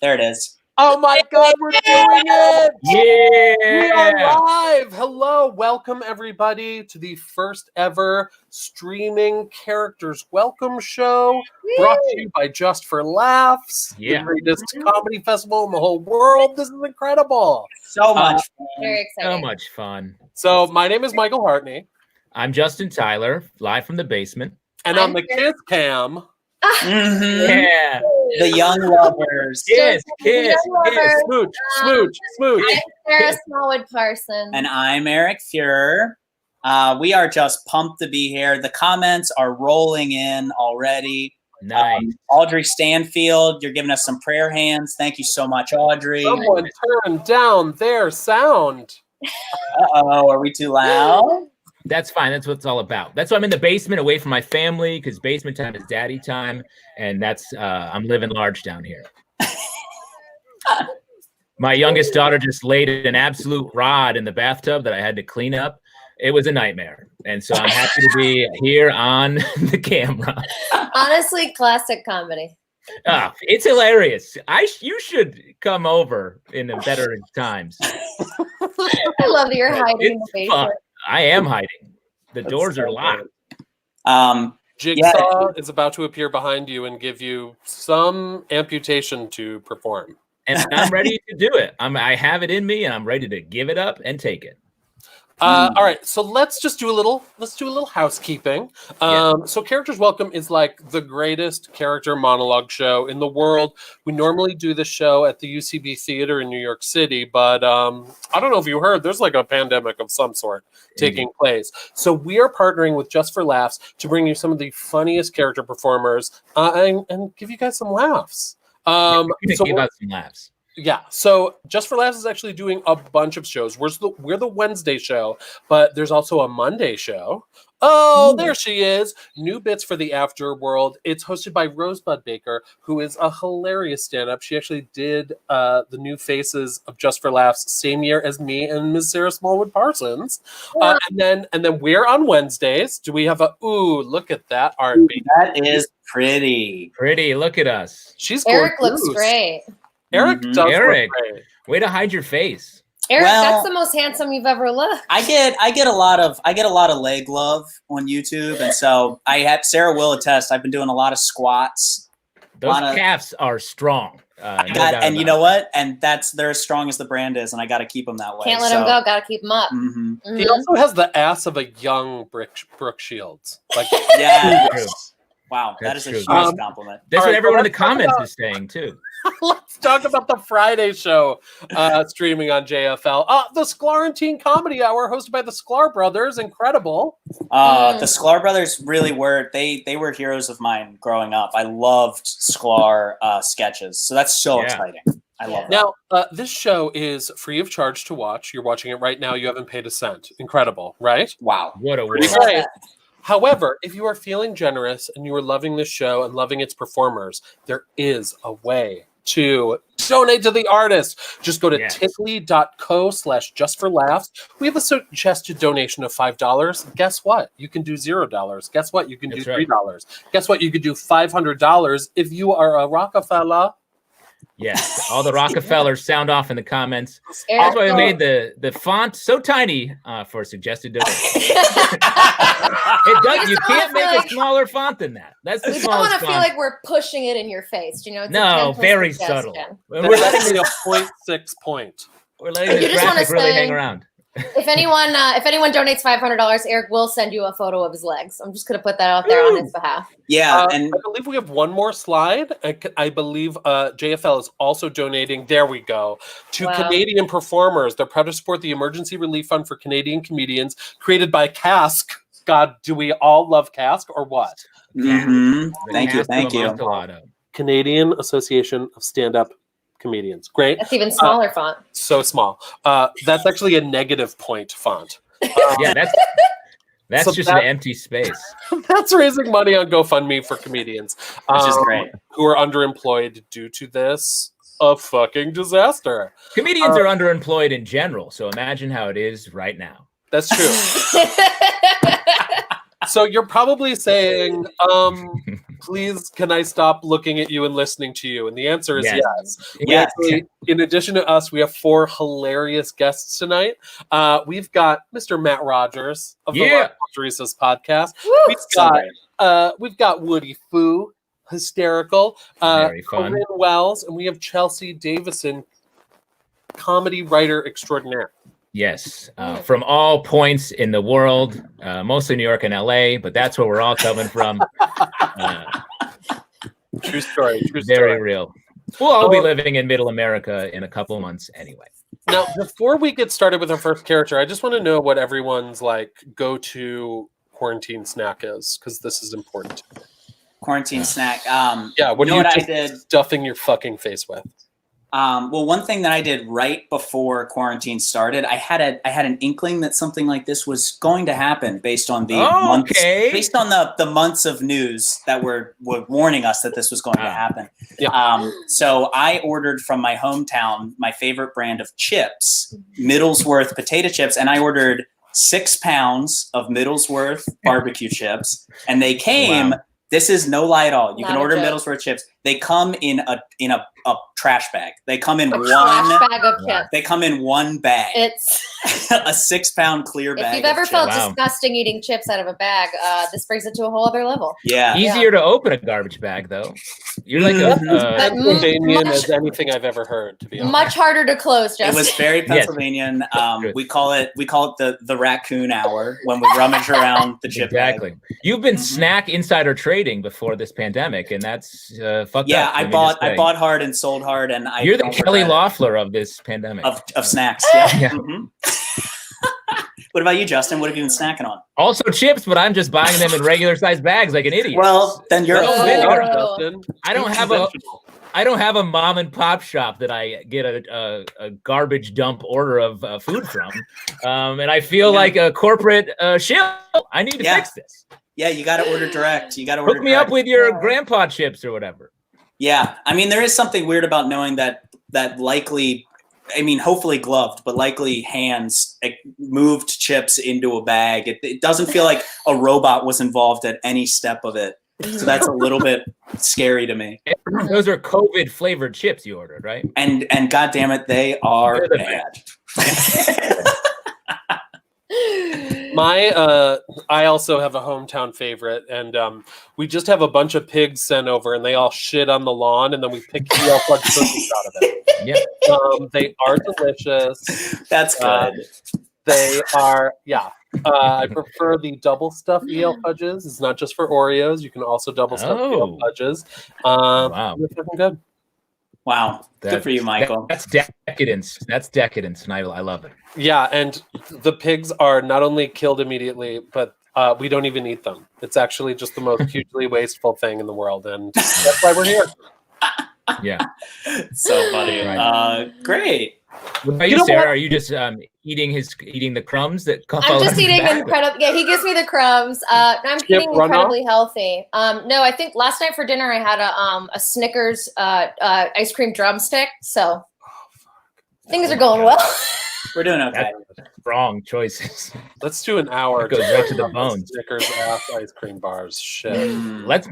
There it is. Oh my God, we're doing it! Yeah! We are live! Hello, welcome everybody to the first ever streaming characters welcome show brought to you by Just for Laughs, the greatest comedy festival in the whole world. This is incredible. So much fun. Very exciting. So much fun. So my name is Michael Hartney. I'm Justin Tyler, live from the basement. And on the Kiss Cam. Mm-hmm. Yeah. The young lovers. Kiss. Smooch. I'm Sarah Smallwood Parsons. And I'm Eric Feurer. We are just pumped to be here. The comments are rolling in already. Nice. Audrey Stanfield, you're giving us some prayer hands. Thank you so much, Audrey. Someone turn down their sound. Uh-oh, are we too loud? That's fine. That's what it's all about. That's why I'm in the basement away from my family, because basement time is daddy time. And that's, I'm living large down here. My youngest daughter just laid an absolute rod in the bathtub that I had to clean up. It was a nightmare. And so I'm happy to be here on the camera. Honestly, classic comedy. It's hilarious. You should come over in the better times. I love that you're hiding in the basement. I am hiding. The doors are locked. Jigsaw is about to appear behind you and give you some amputation to perform. And I'm ready to do it. I have it in me, and I'm ready to give it up and take it. All right, so let's do a little housekeeping. So Characters Welcome is like the greatest character monologue show in the world. We normally do the show at the UCB Theater in New York City, but I don't know if you heard, there's like a pandemic of some sort taking place. So we are partnering with Just for Laughs to bring you some of the funniest character performers and give you guys some laughs. Give us some laughs. Yeah, so Just for Laughs is actually doing a bunch of shows. We're the Wednesday show, but there's also a Monday show. Oh, there she is. New Bits for the Afterworld. It's hosted by Rosebud Baker, who is a hilarious stand-up. She actually did the new faces of Just for Laughs same year as me and Ms. Sarah Smallwood Parsons. And then we're on Wednesdays. Do we have look at that art. That is pretty. Pretty, look at us. She's Eric gorgeous. looks great. Eric does look great. Way to hide your face. Eric, that's the most handsome you've ever looked. I get a lot of leg love on YouTube, and so Sarah will attest. I've been doing a lot of squats. Those calves are strong. And you know what? And they're as strong as the brand is, and I got to keep them that way. Can't let them go. Got to keep them up. Mm-hmm. Mm-hmm. He also has the ass of a young Brooke Shields. Like, yeah. True. Wow, that is a huge compliment. That's what everyone in the comments is saying too. Let's talk about the Friday show streaming on JFL. The Sklarantine Comedy Hour, hosted by the Sklar Brothers. Incredible. The Sklar Brothers really were. They were heroes of mine growing up. I loved Sklar sketches, so that's so exciting. I love that. Now, this show is free of charge to watch. You're watching it right now. You haven't paid a cent. Incredible, right? Wow. What a Pretty great. However, if you are feeling generous and you are loving this show and loving its performers, there is a way to donate to the artist. Just go to tickly.co/justforlaughs. We have a suggested donation of $5. Guess what? You can do $0. Guess what? You can do $3. Guess what? You could do $500 if you are a Rockefeller. Yes, all the Rockefellers sound off in the comments. That's why we made the font so tiny for suggested donation. It does. You can't make a smaller font than that. That's the smallest font. We don't want to feel like we're pushing it in your face. You know, it's no, very subtle. We're letting you a 0.6 point. We're letting the graphic really hang around. If anyone donates $500, Eric will send you a photo of his legs. I'm just going to put that out there on his behalf. Yeah, and I believe we have one more slide. I believe JFL is also donating. There we go. To Canadian performers. They're proud to support the Emergency Relief Fund for Canadian comedians, created by Cask. God, do we all love Cask or what? Mm-hmm. Thank you. Canadian Association of Stand-Up Comedians. Great. That's even smaller font. So small. That's actually a negative point font. Yeah, that's just an empty space. That's raising money on GoFundMe for comedians, which is great, who are underemployed due to this fucking disaster. Comedians are underemployed in general, so imagine how it is right now. That's true. So you're probably saying, please, can I stop looking at you and listening to you? And the answer is yes. Yes. Actually, in addition to us, we have 4 hilarious guests tonight. We've got Mr. Matt Rogers of the Rock Teresa's podcast. We've got Woody Fu, hysterical. Very fun. Corinne Wells, and we have Chelsea Davison, comedy writer extraordinaire. Yes, from all points in the world, mostly New York and LA, but that's where we're all coming from. True story. Very real. We'll all be living in Middle America in a couple of months anyway. Now, before we get started with our first character, I just want to know what everyone's go-to quarantine snack is, because this is important. Quarantine snack. What are you just stuffing your fucking face with? Well, one thing that I did right before quarantine started, I had an inkling that something like this was going to happen based on the months of news that were warning us that this was going to happen. Yeah. So I ordered from my hometown my favorite brand of chips, Middlesworth potato chips, and I ordered 6 pounds of Middlesworth barbecue chips, and they came. Wow. This is no lie at all. You can order Middlesworth chips. They come in a trash bag. They come in trash bag of chips. They come in one bag. It's a 6-pound clear bag. If you've ever felt disgusting eating chips out of a bag, this brings it to a whole other level. Yeah. Easier to open a garbage bag though. You're like Pennsylvanian as anything I've ever heard, to be honest. Much harder to close, Justin. It was very Pennsylvanian. We call it the raccoon hour when we rummage around the chip bag. You've been snack insider trading before this pandemic, and that's fucked up. Yeah, I bought hard and sold hard, and you're the Kelly Loeffler of this pandemic of snacks. Yeah. Mm-hmm. What about you, Justin? What have you been snacking on? Also chips, but I'm just buying them in regular sized bags like an idiot. Well, then you're Justin. I don't have a mom and pop shop that I get a garbage dump order of food from, and I feel like a corporate shill. I need to fix this. Yeah, you got to order direct. You got to order. Hook me up with your grandpa chips or whatever. Yeah, I mean, there is something weird about knowing that likely, I mean, hopefully gloved, but likely hands moved chips into a bag. It doesn't feel like a robot was involved at any step of it. So that's a little bit scary to me. Those are COVID flavored chips you ordered, right? And God damn it, they are bad. I also have a hometown favorite, and we just have a bunch of pigs sent over, and they all shit on the lawn, and then we pick EL Fudge cookies out of it. Yeah, they are delicious. That's good. They are, I prefer the double stuffed EL Fudges. It's not just for Oreos; you can also double stuff EL Fudges. Wow, they're fucking good. Wow, good for you, Michael. That's decadence. That's decadence, and I love it. Yeah, and the pigs are not only killed immediately, but we don't even eat them. It's actually just the most hugely wasteful thing in the world, and that's why we're here. Yeah, so funny. Right. Great. What about you, Sarah? Are you just eating the crumbs that come? I'm just eating incredible. Yeah, he gives me the crumbs. I'm eating incredibly healthy. No, I think last night for dinner I had a Snickers ice cream drumstick. So things are going well. We're doing okay. Wrong choices. Let's do an hour. It goes right to the bone. Snickers ass ice cream bars. Shit. Let's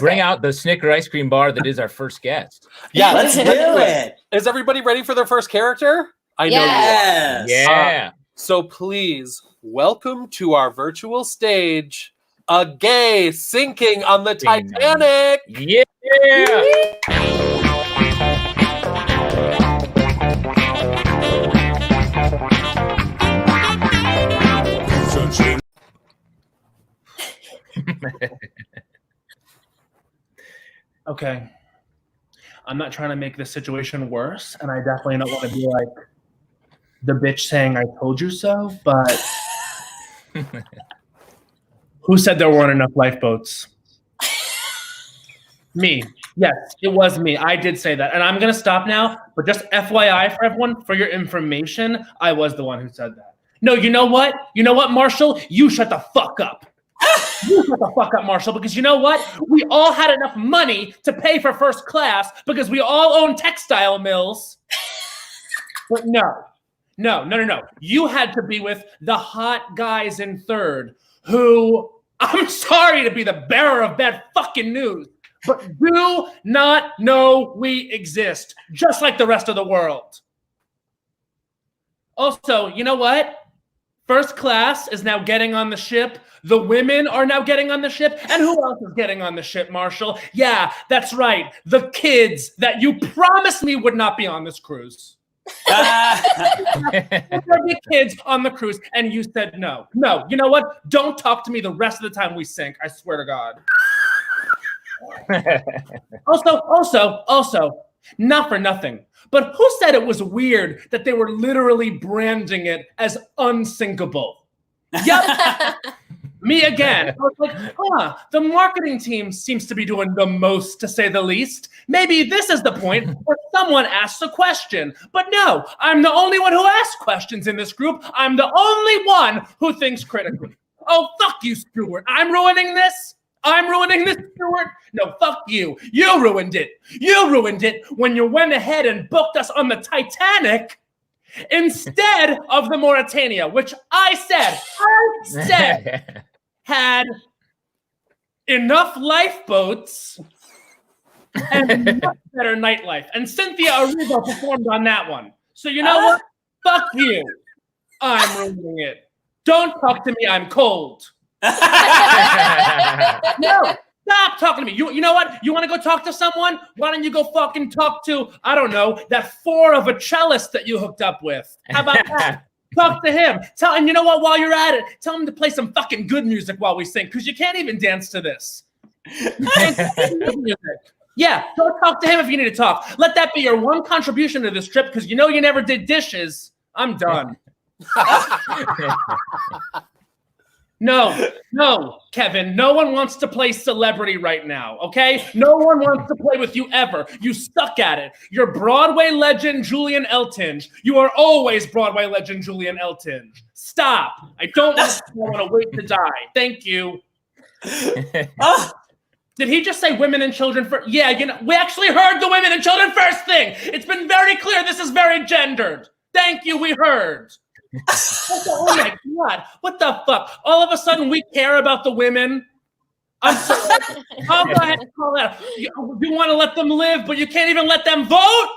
bring out the Snicker ice cream bar that is our first guest. Yeah, let's do it. Is everybody ready for their first character? I know. Yes. Yeah. So please welcome to our virtual stage a gay sinking on the Titanic. Yeah. Okay. I'm not trying to make this situation worse, and I definitely don't want to be like the bitch saying I told you so, but who said there weren't enough lifeboats? Me. Yes, it was me. I did say that. And I'm going to stop now, but just FYI for everyone, for your information, I was the one who said that. No, you know what? You know what, Marshall? You shut the fuck up. You shut the fuck up, Marshall, because you know what? We all had enough money to pay for first class because we all own textile mills. But no. You had to be with the hot guys in third who I'm sorry to be the bearer of bad fucking news, but do not know we exist, just like the rest of the world. Also, you know what? First class is now getting on the ship. The women are now getting on the ship. And who else is getting on the ship, Marshall? Yeah, that's right. The kids that you promised me would not be on this cruise. There'll be kids on the cruise, and you said no. No, you know what? Don't talk to me the rest of the time we sink. I swear to God. Also, not for nothing, but who said it was weird that they were literally branding it as unsinkable? Yep. Me again. I was like, the marketing team seems to be doing the most, to say the least. Maybe this is the point where someone asks a question. But no, I'm the only one who asks questions in this group. I'm the only one who thinks critically. Oh, fuck you, Stuart. I'm ruining this? Stuart? No, fuck you. You ruined it. You ruined it when you went ahead and booked us on the Titanic instead of the Mauritania, which I said had enough lifeboats and much better nightlife. And Cynthia Erivo performed on that one. So you know what? Fuck you. I'm ruining it. Don't talk to me. I'm cold. No, stop talking to me. You know what? You want to go talk to someone? Why don't you go fucking talk to, I don't know, that 4 of a cellist that you hooked up with? How about that? Talk to him. And you know what? While you're at it, tell him to play some fucking good music while we sing, because you can't even dance to this. Yeah, go talk to him if you need to talk. Let that be your one contribution to this trip, because you know you never did dishes. I'm done. No, Kevin, no one wants to play celebrity right now, okay? No one wants to play with you ever. You suck at it. You're Broadway legend Julian Eltinge. You are always Broadway legend Julian Eltinge. Stop. I don't want to wait to die. Thank you. Did he just say women and children first? Yeah, you know, we actually heard the women and children first thing. It's been very clear this is very gendered. Thank you, we heard. Oh my God, what the fuck? All of a sudden we care about the women? I'm sorry. I'll go ahead and call that. You want to let them live, but you can't even let them vote?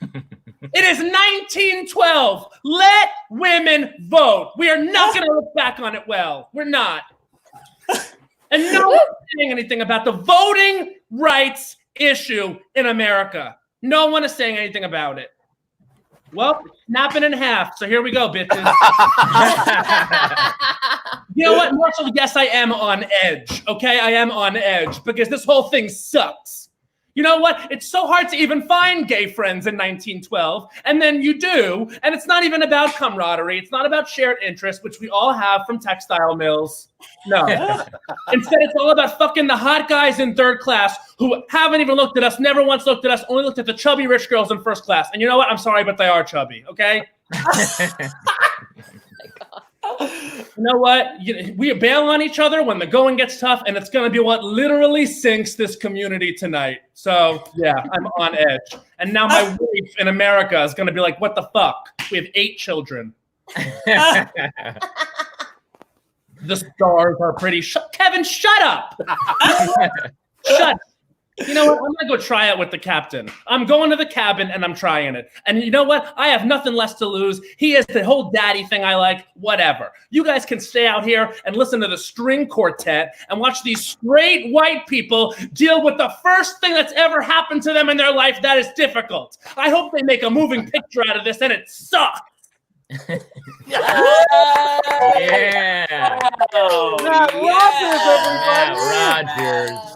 It is 1912. Let women vote. We are not going to look back on it well. We're not. And no one's saying anything about the voting rights issue in America. No one is saying anything about it. Well, snapping in half. So here we go, bitches. You know what, Marshall? Yes, I am on edge. Okay, I am on edge because this whole thing sucks. You know what? It's so hard to even find gay friends in 1912, and then you do, and it's not even about camaraderie. It's not about shared interests, which we all have from textile mills. No. Instead, it's all about fucking the hot guys in third class who haven't even looked at us, never once looked at us, only looked at the chubby rich girls in first class. And you know what? I'm sorry, but they are chubby, okay? You know what? We bail on each other when the going gets tough, and it's going to be what literally sinks this community tonight. So, yeah, I'm on edge. And now my wife in America is going to be like, what the fuck? We have 8 children. The stars are pretty. Kevin, shut up. Shut up. You know what? I'm going to go try it with the captain. I'm going to the cabin and I'm trying it. And you know what? I have nothing less to lose. He is the whole daddy thing I like. Whatever. You guys can stay out here and listen to the string quartet and watch these straight white people deal with the first thing that's ever happened to them in their life that is difficult. I hope they make a moving picture out of this and it sucks. Yeah.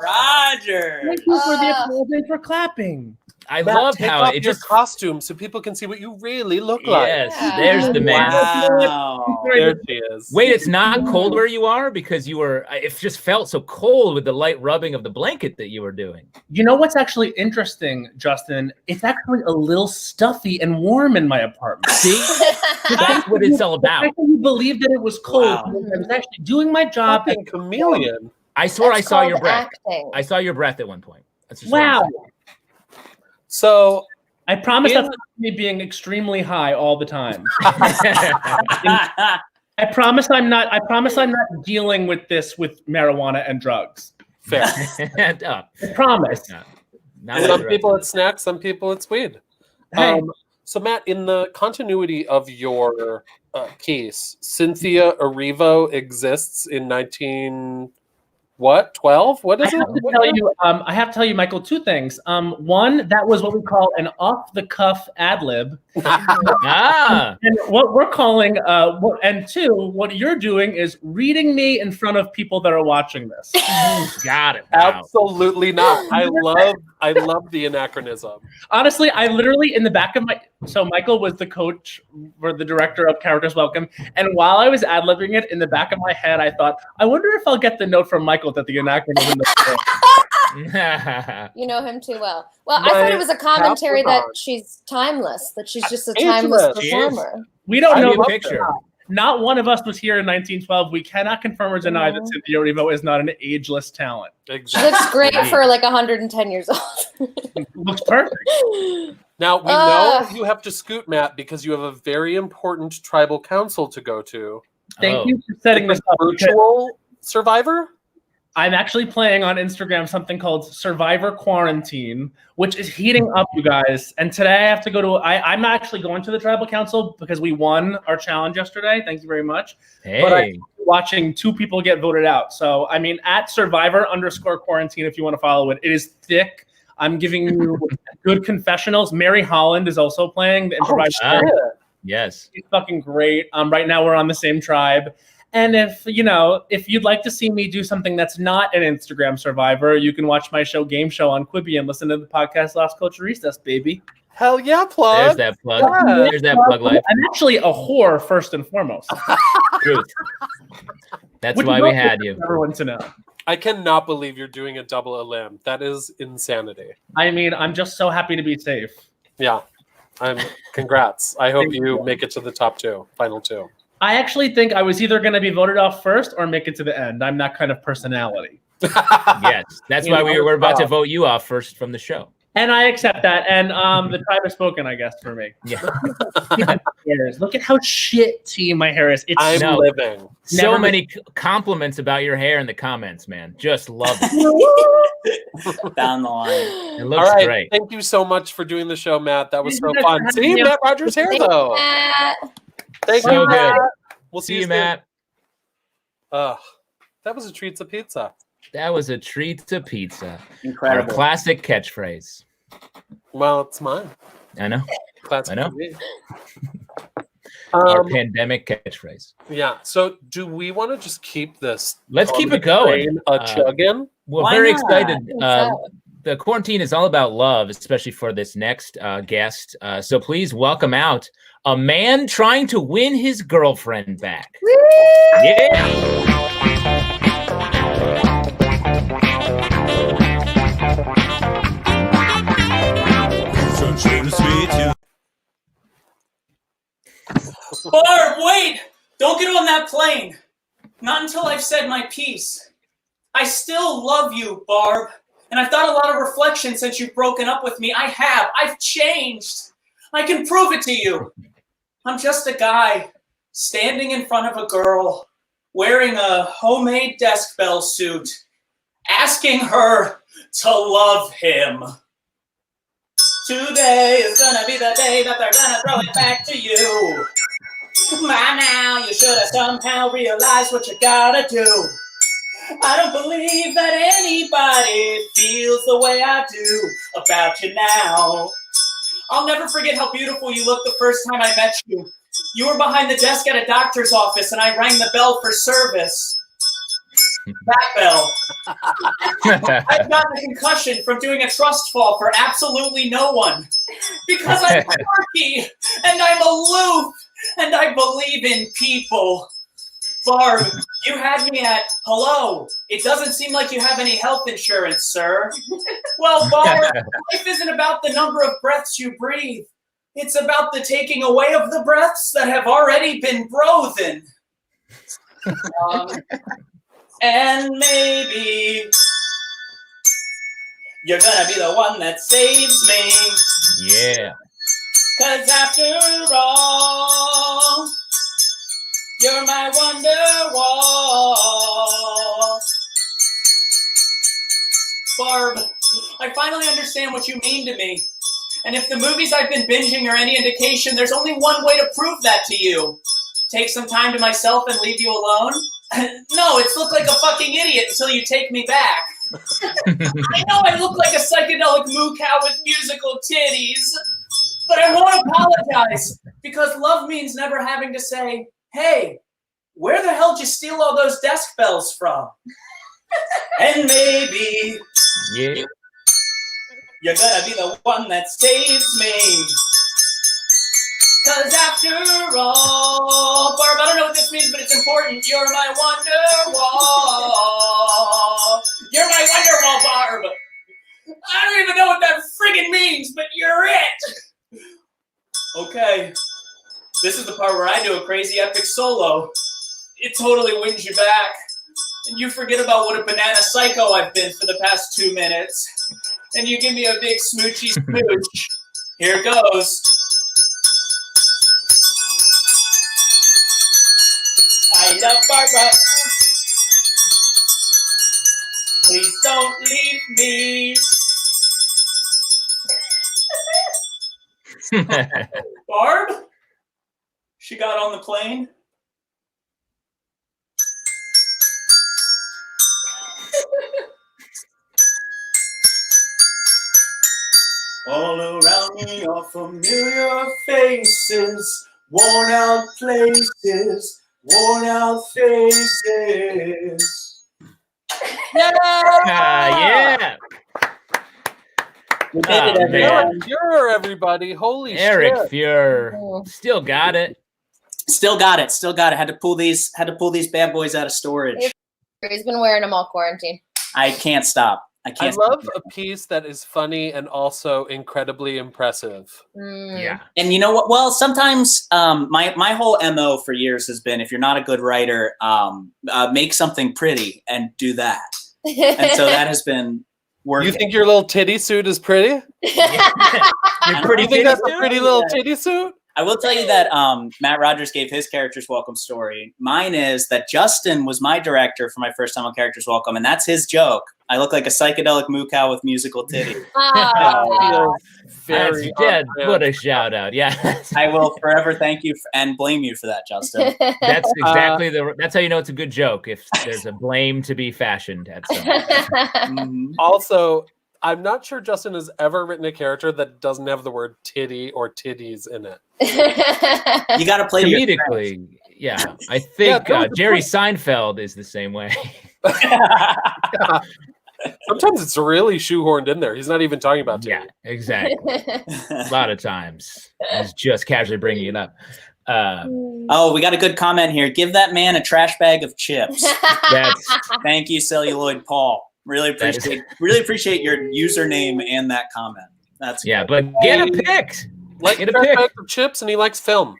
Rogers. Thank you for the applause and for clapping. I love how it just costume so people can see what you really look like. Yes, there's the man. Wow. There she is. Wait, it's not cold where you are because you were. It just felt so cold with the light rubbing of the blanket that you were doing. You know what's actually interesting, Justin? It's actually a little stuffy and warm in my apartment. See, that's what it's all about. I couldn't believe that it was cold. Wow. I was actually doing my job. Fucking chameleon. I swore I saw your breath. I saw your breath at one point. Wow. So I promise that's not me being extremely high all the time. I promise I'm not dealing with this with marijuana and drugs. Fair. I promise. Some people it's snacks, some people it's weed. Hey. So Matt, in the continuity of your case, Cynthia Erivo exists in 12? What is it? I have to tell you, Michael, two things. One, that was what we call an off-the-cuff ad lib. And what we're calling, and two, what you're doing is reading me in front of people that are watching this. Got it. Wow. Absolutely not. I love the anachronism. Honestly, I literally in the back of so Michael was the coach or the director of Characters Welcome, and while I was ad-libbing it, in the back of my head, I thought, I wonder if I'll get the note from Michael that the anachronism. You know him too well. Well, I thought it was a commentary that she's timeless, that she's just a timeless performer. We don't know. Picture. Not one of us was here in 1912. We cannot confirm or deny that Cynthia Erivo is not an ageless talent. Exactly. She looks great for like 110 years old. Looks perfect. Now, we know you have to scoot, Matt, because you have a very important tribal council to go to. Thank you for setting this up. Virtual Survivor? I'm actually playing on Instagram something called Survivor Quarantine, which is heating up, you guys. And today I have to go to, I'm actually going to the tribal council because we won our challenge yesterday. Thank you very much. Hey. But I'm watching 2 people get voted out. So, I mean, at Survivor_Quarantine, if you want to follow it, it is thick. I'm giving you good confessionals. Mary Holland is also playing the improvised. Yes. She's fucking great. Right now we're on the same tribe. And if you'd like to see me do something that's not an Instagram Survivor, you can watch my Game Show on Quibi and listen to the podcast Las Culturistas, baby. Hell yeah, plug. There's that plug. Yeah. There's that plug life. I'm actually a whore first and foremost. Truth. That's why we had you. Everyone to know. I cannot believe you're doing a double elim. That is insanity. I mean, I'm just so happy to be safe. Yeah. Congrats. I hope you make it to the final two. I actually think I was either going to be voted off first or make it to the end. I'm that kind of personality. Yes, that's why we were about to vote you off first from the show. And I accept that. And the tribe has spoken, I guess, for me. Yeah. Look at how shitty my hair is. I'm living. So many compliments about your hair in the comments, man. Just love it. Down the line. It looks great. Thank you so much for doing the show, Matt. That was so fun. See Matt Rogers' hair, though. Thank you, Matt. We'll see you, Matt. That was a treat to pizza. That was a treat to pizza. Incredible. Our classic catchphrase. Well, it's mine. I know. Classic. I know. Our pandemic catchphrase. Yeah. So, do we want to just keep this? Let's keep it going. Chugging. We're very excited. The quarantine is all about love, especially for this next guest. So please welcome out a man trying to win his girlfriend back. Woo! Yeah. Barb, wait! Don't get on that plane. Not until I've said my piece. I still love you, Barb. And I've done a lot of reflection since you've broken up with me. I have. I've changed. I can prove it to you. I'm just a guy standing in front of a girl wearing a homemade desk bell suit, asking her to love him. Today is gonna be the day that they're gonna throw it back to you. By now, you should have somehow realized what you gotta do. I don't believe that anybody feels the way I do about you now. I'll never forget how beautiful you looked the first time I met you. You were behind the desk at a doctor's office and I rang the bell for service. That bell. I've gotten a concussion from doing a trust fall for absolutely no one. Because I'm quirky and I'm aloof and I believe in people. Barb, you had me at, hello, it doesn't seem like you have any health insurance, sir. Well, Barb, life isn't about the number of breaths you breathe. It's about the taking away of the breaths that have already been breathed. And maybe you're gonna be the one that saves me. Yeah. 'Cause after all, you're You're my Wonderwall. Barb, I finally understand what you mean to me. And if the movies I've been binging are any indication, there's only one way to prove that to you. Take some time to myself and leave you alone? No, it's look like a fucking idiot until you take me back. I know I look like a psychedelic moo cow with musical titties, but I won't apologize because love means never having to say, hey, where the hell did you steal all those desk bells from? And maybe you're gonna be the one that saves me. Cause after all, Barb, I don't know what this means, but it's important. You're my Wonderwall. You're my Wonderwall, Barb. I don't even know what that friggin' means, but you're it. Okay, this is the part where I do a crazy epic solo. It totally wins you back. And you forget about what a banana psycho I've been for the past 2 minutes. And you give me a big smoochy smooch. Here goes. I love Barbara. Please don't leave me. Barb? She got on the plane. All around me are familiar faces, worn out places, worn out faces. Yeah. We did it, everyone. Eric Feurer, everybody. Holy Eric shit. Feurer. Still got it. Still got it. Had to pull these bad boys out of storage. He's been wearing them all quarantine. I can't stop. I love a piece that is funny and also incredibly impressive. Yeah. And you know what? Well, sometimes my whole MO for years has been, if you're not a good writer, make something pretty and do that. And so that has been working. You think your little titty suit is pretty? You're pretty. You think that's a pretty little titty suit? I will tell you that Matt Rogers gave his Characters Welcome story. Mine is that Justin was my director for my first time on Characters Welcome, and that's his joke. I look like a psychedelic moo cow with musical titties. Very dead. What a shout out. Yeah. I will forever thank you and blame you for that, Justin. That's exactly that's how you know it's a good joke, if there's a blame to be fashioned at some. Also, I'm not sure Justin has ever written a character that doesn't have the word titty or titties in it. You got to play comedically. Yeah. I think Jerry Seinfeld is the same way. Sometimes it's really shoehorned in there. He's not even talking about titty. Yeah, exactly. A lot of times he's just casually bringing it up. We got a good comment here. Give that man a trash bag of chips. Thank you, Celluloid Paul. Really appreciate your username and that comment. That's good. But get a pic. Get a pic of chips, and he likes film.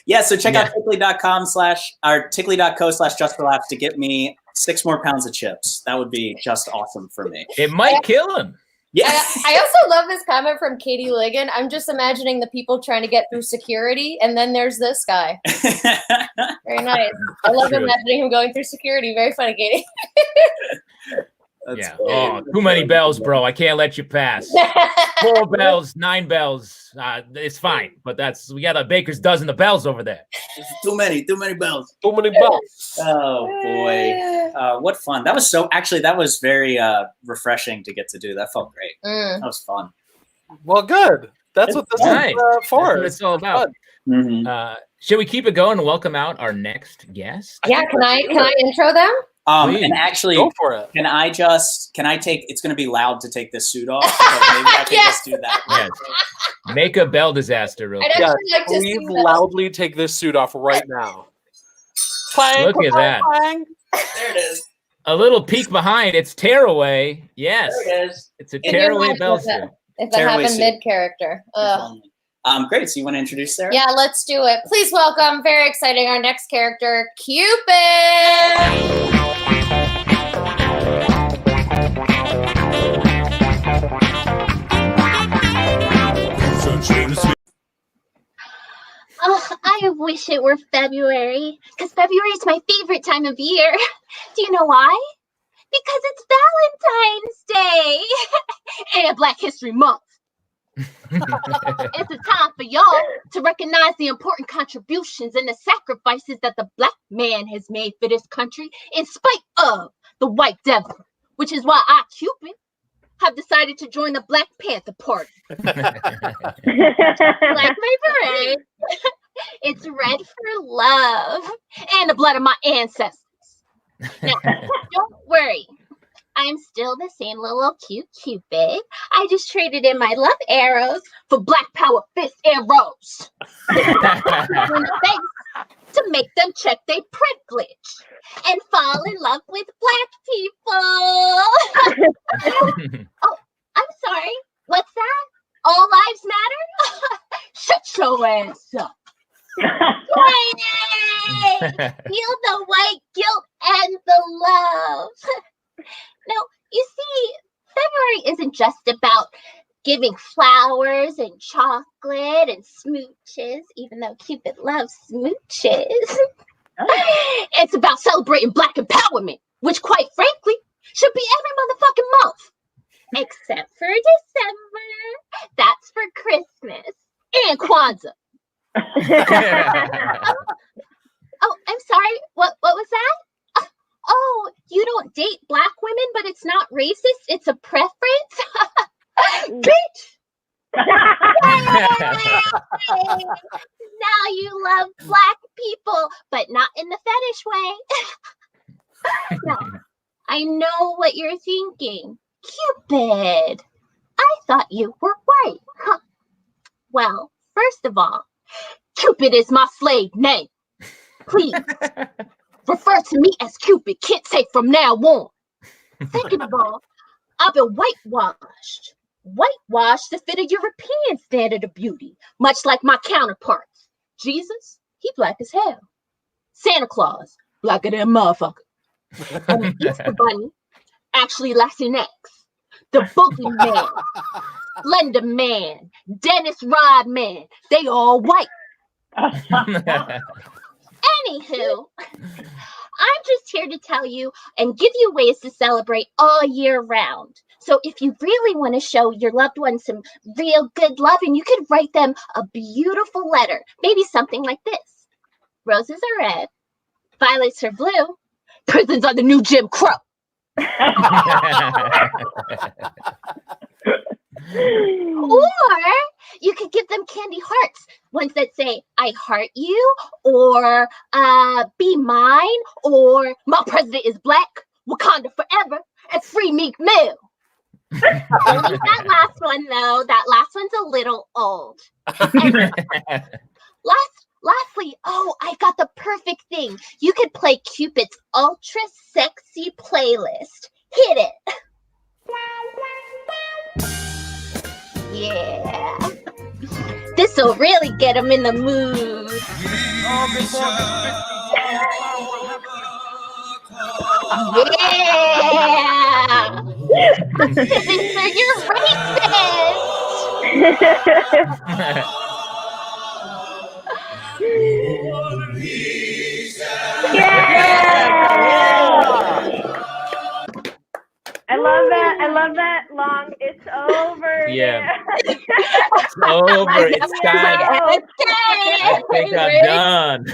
Yeah, so check out tickly.co/just4laughs to get me 6 more pounds of chips. That would be just awesome for me. It might kill him. Yeah. I also love this comment from Katie Ligon. I'm just imagining the people trying to get through security, and then there's this guy. Very nice. I love imagining him going through security. Very funny, Katie. Yeah. Oh, too many bells, bro. I can't let you pass. 4 bells, 9 bells. It's fine, but we got a baker's dozen of bells over there. Too many bells. Too many bells. Oh boy, what fun! That was very refreshing to get to do. That felt great. That was fun. Well, good. That's what this is for. That's what it's all about. Mm-hmm. Should we keep it going and welcome out our next guest? Yeah, can I intro them? And actually, go for it. Can I take, it's going to be loud to take this suit off. So maybe I can just do that. Yes. Make a bell disaster real quick. Like please loudly take this suit off right now. Clang, look at that. Clang. There it is. A little peek behind. It's Tearaway. Yes. There it is. It's a Tearaway bell suit. If that happened mid-character. Great. So you want to introduce Sarah? Yeah, let's do it. Please welcome, very exciting, our next character, Cupid. I wish it were February, because February is my favorite time of year. Do you know why? Because it's Valentine's Day and Black History Month. It's a time for y'all to recognize the important contributions and the sacrifices that the Black man has made for this country in spite of the white devil, which is why I, Cupid, have decided to join the Black Panther Party. Like my parade, it's red for love and the blood of my ancestors. Now, don't worry. I'm still the same little cute Cupid. I just traded in my love arrows for Black Power fist arrows. To make them check their privilege and fall in love with Black people. Oh, I'm sorry. What's that? All lives matter? Shut your ass up. Feel the white guilt and the love. Now, you see, February isn't just about giving flowers and chocolate and smooches, even though Cupid loves smooches. It's about celebrating Black empowerment, which, quite frankly, should be every motherfucking month. Except for December. That's for Christmas and Kwanzaa. Oh, I'm sorry. What was that? Oh, you don't date Black women, but it's not racist. It's a preference. Bitch! Now you love Black people, but not in the fetish way. Now, I know what you're thinking. Cupid, I thought you were white. Huh. Well, first of all, Cupid is my slave name. Please, refer to me as Cupid. Can't say from now on. Second of all, I've been whitewashed. Whitewashed to fit a European standard of beauty, much like my counterparts. Jesus, he Black as hell. Santa Claus, blacker than a motherfucker. And the Easter Bunny, actually Latinx. The Boogeyman, Slender Man, Dennis Rodman, they all white. Anywho, I'm just here to tell you and give you ways to celebrate all year round. So if you really want to show your loved ones some real good loving, you could write them a beautiful letter. Maybe something like this. Roses are red, violets are blue, prisons are the new Jim Crow. Or you could give them candy hearts, ones that say I heart you, or be mine, or my president is Black, Wakanda forever, and free Meek Mill. Only that last one though, that last one's a little old. Lastly, oh, I got the perfect thing. You could play Cupid's ultra sexy playlist. Hit it. Yeah. This'll really get him in the mood. Yeah. Sir, you're racist. I love that long. It's over. Yeah. It's over. It's time. I think I'm done.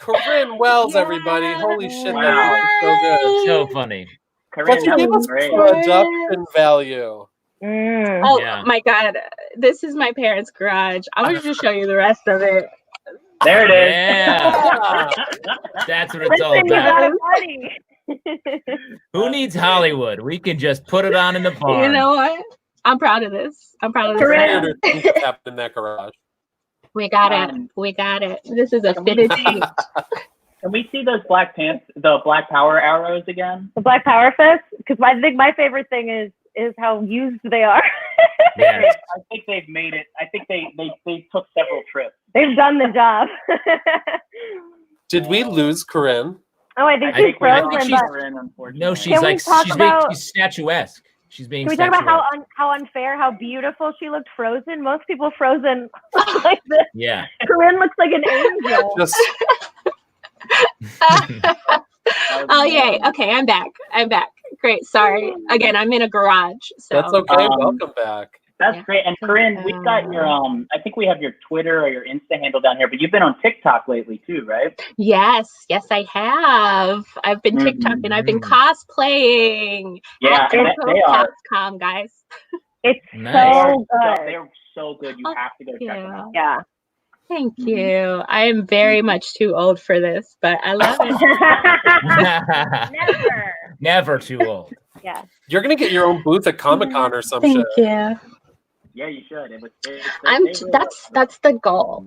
Corinne Wells, everybody. Holy shit, Wow. that was so good. So funny. Corinne, But you that gave was us great. production value. Oh Yeah. my God, this is my parents' garage. I'm gonna just show you the rest of it. There it is. Yeah. That's what it's all Listen, you about. got money. Who needs Hollywood? We can just put it on in the barn. You know what? I'm proud of this. I'm proud of this. Weirder things that happened in that garage. We got it. We got it. This is a fitted seat. Can we see those the Black Power arrows again? The Black Power Fist? Because I think my favorite thing is how used they are. Yeah. I think they've made it. I think they took several trips. They've done the job. Did we lose Corinne? Oh, I think I she's think frozen. she's- but Corinne, unfortunately. No, she's Can we like talk about- she's statuesque. She's being. Can we talk about how unfair, how beautiful she looked frozen? Most people frozen like this. Yeah. Corinne looks like an angel. Oh yay! Okay, I'm back. Great. Sorry. Again, I'm in a garage. So That's okay. Welcome back. That's great. And Corinne, we've got your I think we have your Twitter or your Insta handle down here, but you've been on TikTok lately too, right? yes, I have. I've been TikToking. I've been cosplaying. Yeah, they are. Coscom, guys. It's Nice. so good. They're so good. You have to go check them out. Yeah. Thank you. I am very much too old for this, but I love it. Never too old. Yeah. You're gonna get your own booth at Comic-Con or some Thank shit. you. Yeah, you should. That's the goal.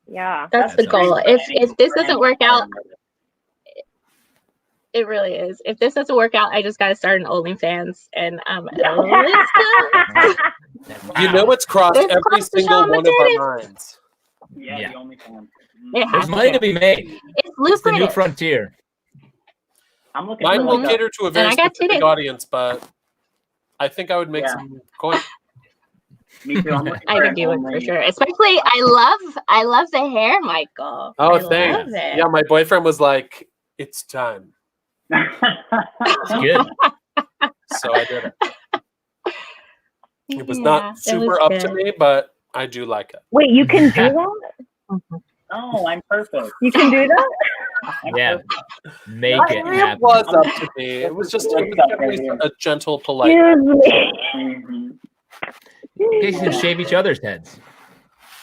Yeah. That's the goal. If this doesn't work out, it really is. If this doesn't work out, I just gotta start an OnlyFans, and You know it's crossed every single one of our minds. Yeah, the only one. There's money to be made. It's It's the new lucrative. frontier. I'm looking. Mine will for cater to a very And I got specific titties. audience, but I think I would make some coin. Me too. I'm looking I for could an do it only- for sure. Especially, I love the hair, Michael. Oh, I thanks. love it. Yeah, my boyfriend was like, "It's time," It's good. so I did it. It was Yeah, not it super was up good. to me, but I do like it. Wait, you can do that? No, I'm perfect. You can do that? Yeah. Make it It happen. was up to me. It was just a gentle, polite. Excuse me. Mhm. You guys can shave each other's heads.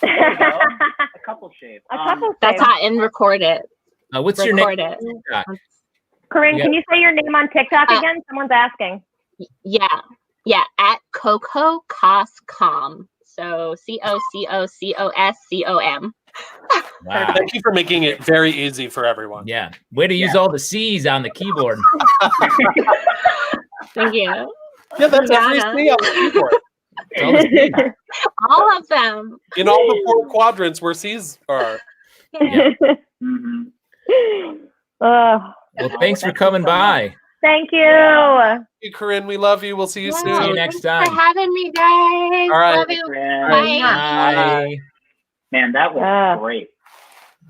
There you go. A couple shapes. A couple That's things. hot, and record it. What's your Record name? it. Corinne, Yeah. can you say your name on TikTok again? Someone's asking. Yeah, at Coco Coscom. So COCOCOSCOM. Wow. Thank you for making it very easy for everyone. Yeah. Way to use all the C's on the keyboard. Thank you. Yeah, that's every Donna. C on the keyboard. It's all the C's. All of them. In all the 4 quadrants where C's are. Yeah. Mhm. Well, thanks for coming by. Thank you. Thank you, Corinne. We love you. We'll see you See soon. you next Thanks time. for having me, guys. All right. Love you. Corinne. Bye. Bye. Man, that was great.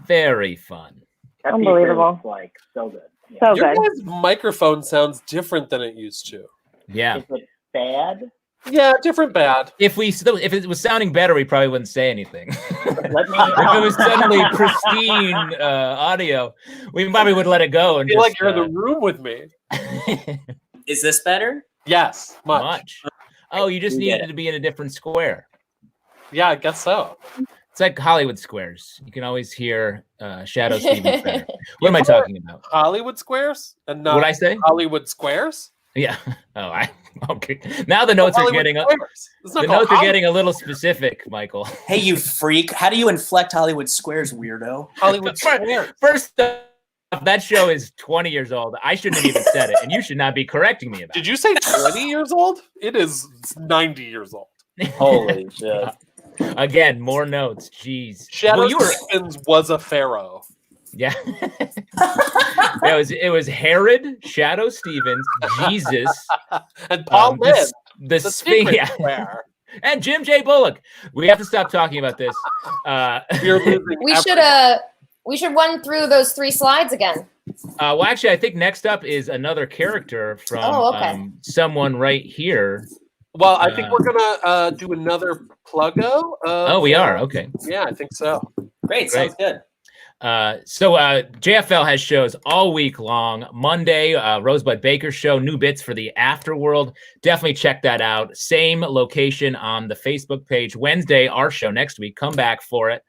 Very fun. That Unbelievable. feature was, like so good. Yeah. So Your good. guys' microphone sounds different than it used to. Yeah. Is it bad? Yeah, different bad. If it was sounding better, we probably wouldn't say anything. Let me If it was suddenly pristine audio, we probably would let it go. I And feel just, like you're in the room with me. Is this better? Yes, much. much. Oh, you just We needed get it. to be in a different square. Yeah, I guess so. It's like Hollywood squares. You can always hear Shadow Stevens better. What am I talking about? Hollywood Squares and not What I say? Hollywood Squares. Yeah. Oh, okay. Now the notes are Hollywood getting Squares. It's not the called notes are Hollywood- getting a little specific, Michael. Hey, you freak! How do you inflect Hollywood Squares, weirdo? Hollywood Squares. First off, that show is 20 years old. I shouldn't have even said it, and you should not be correcting me about Did you say 20 years old? It is 90 years old. it. Holy shit! Again, more notes. Jeez. Shadow Well, you were Stevens was a pharaoh. yeah. it was Herod, Shadow Stevens, Jesus, And Paul Lynn, the the Sphinx, secret yeah. square. And Jim J. Bullock. We have to stop talking about this. You're losing We everything. should run through those 3 slides again. Well, actually, I think next up is another character from Oh, okay. someone right here. Well, I think we're gonna do another pluggo. Oh, we are. Okay. Yeah, I think so. Great, sounds good. So JFL has shows all week long. Monday, Rosebud Baker show, new bits for the Afterworld. Definitely check that out. Same location on the Facebook page. Wednesday, our show next week. Come back for it.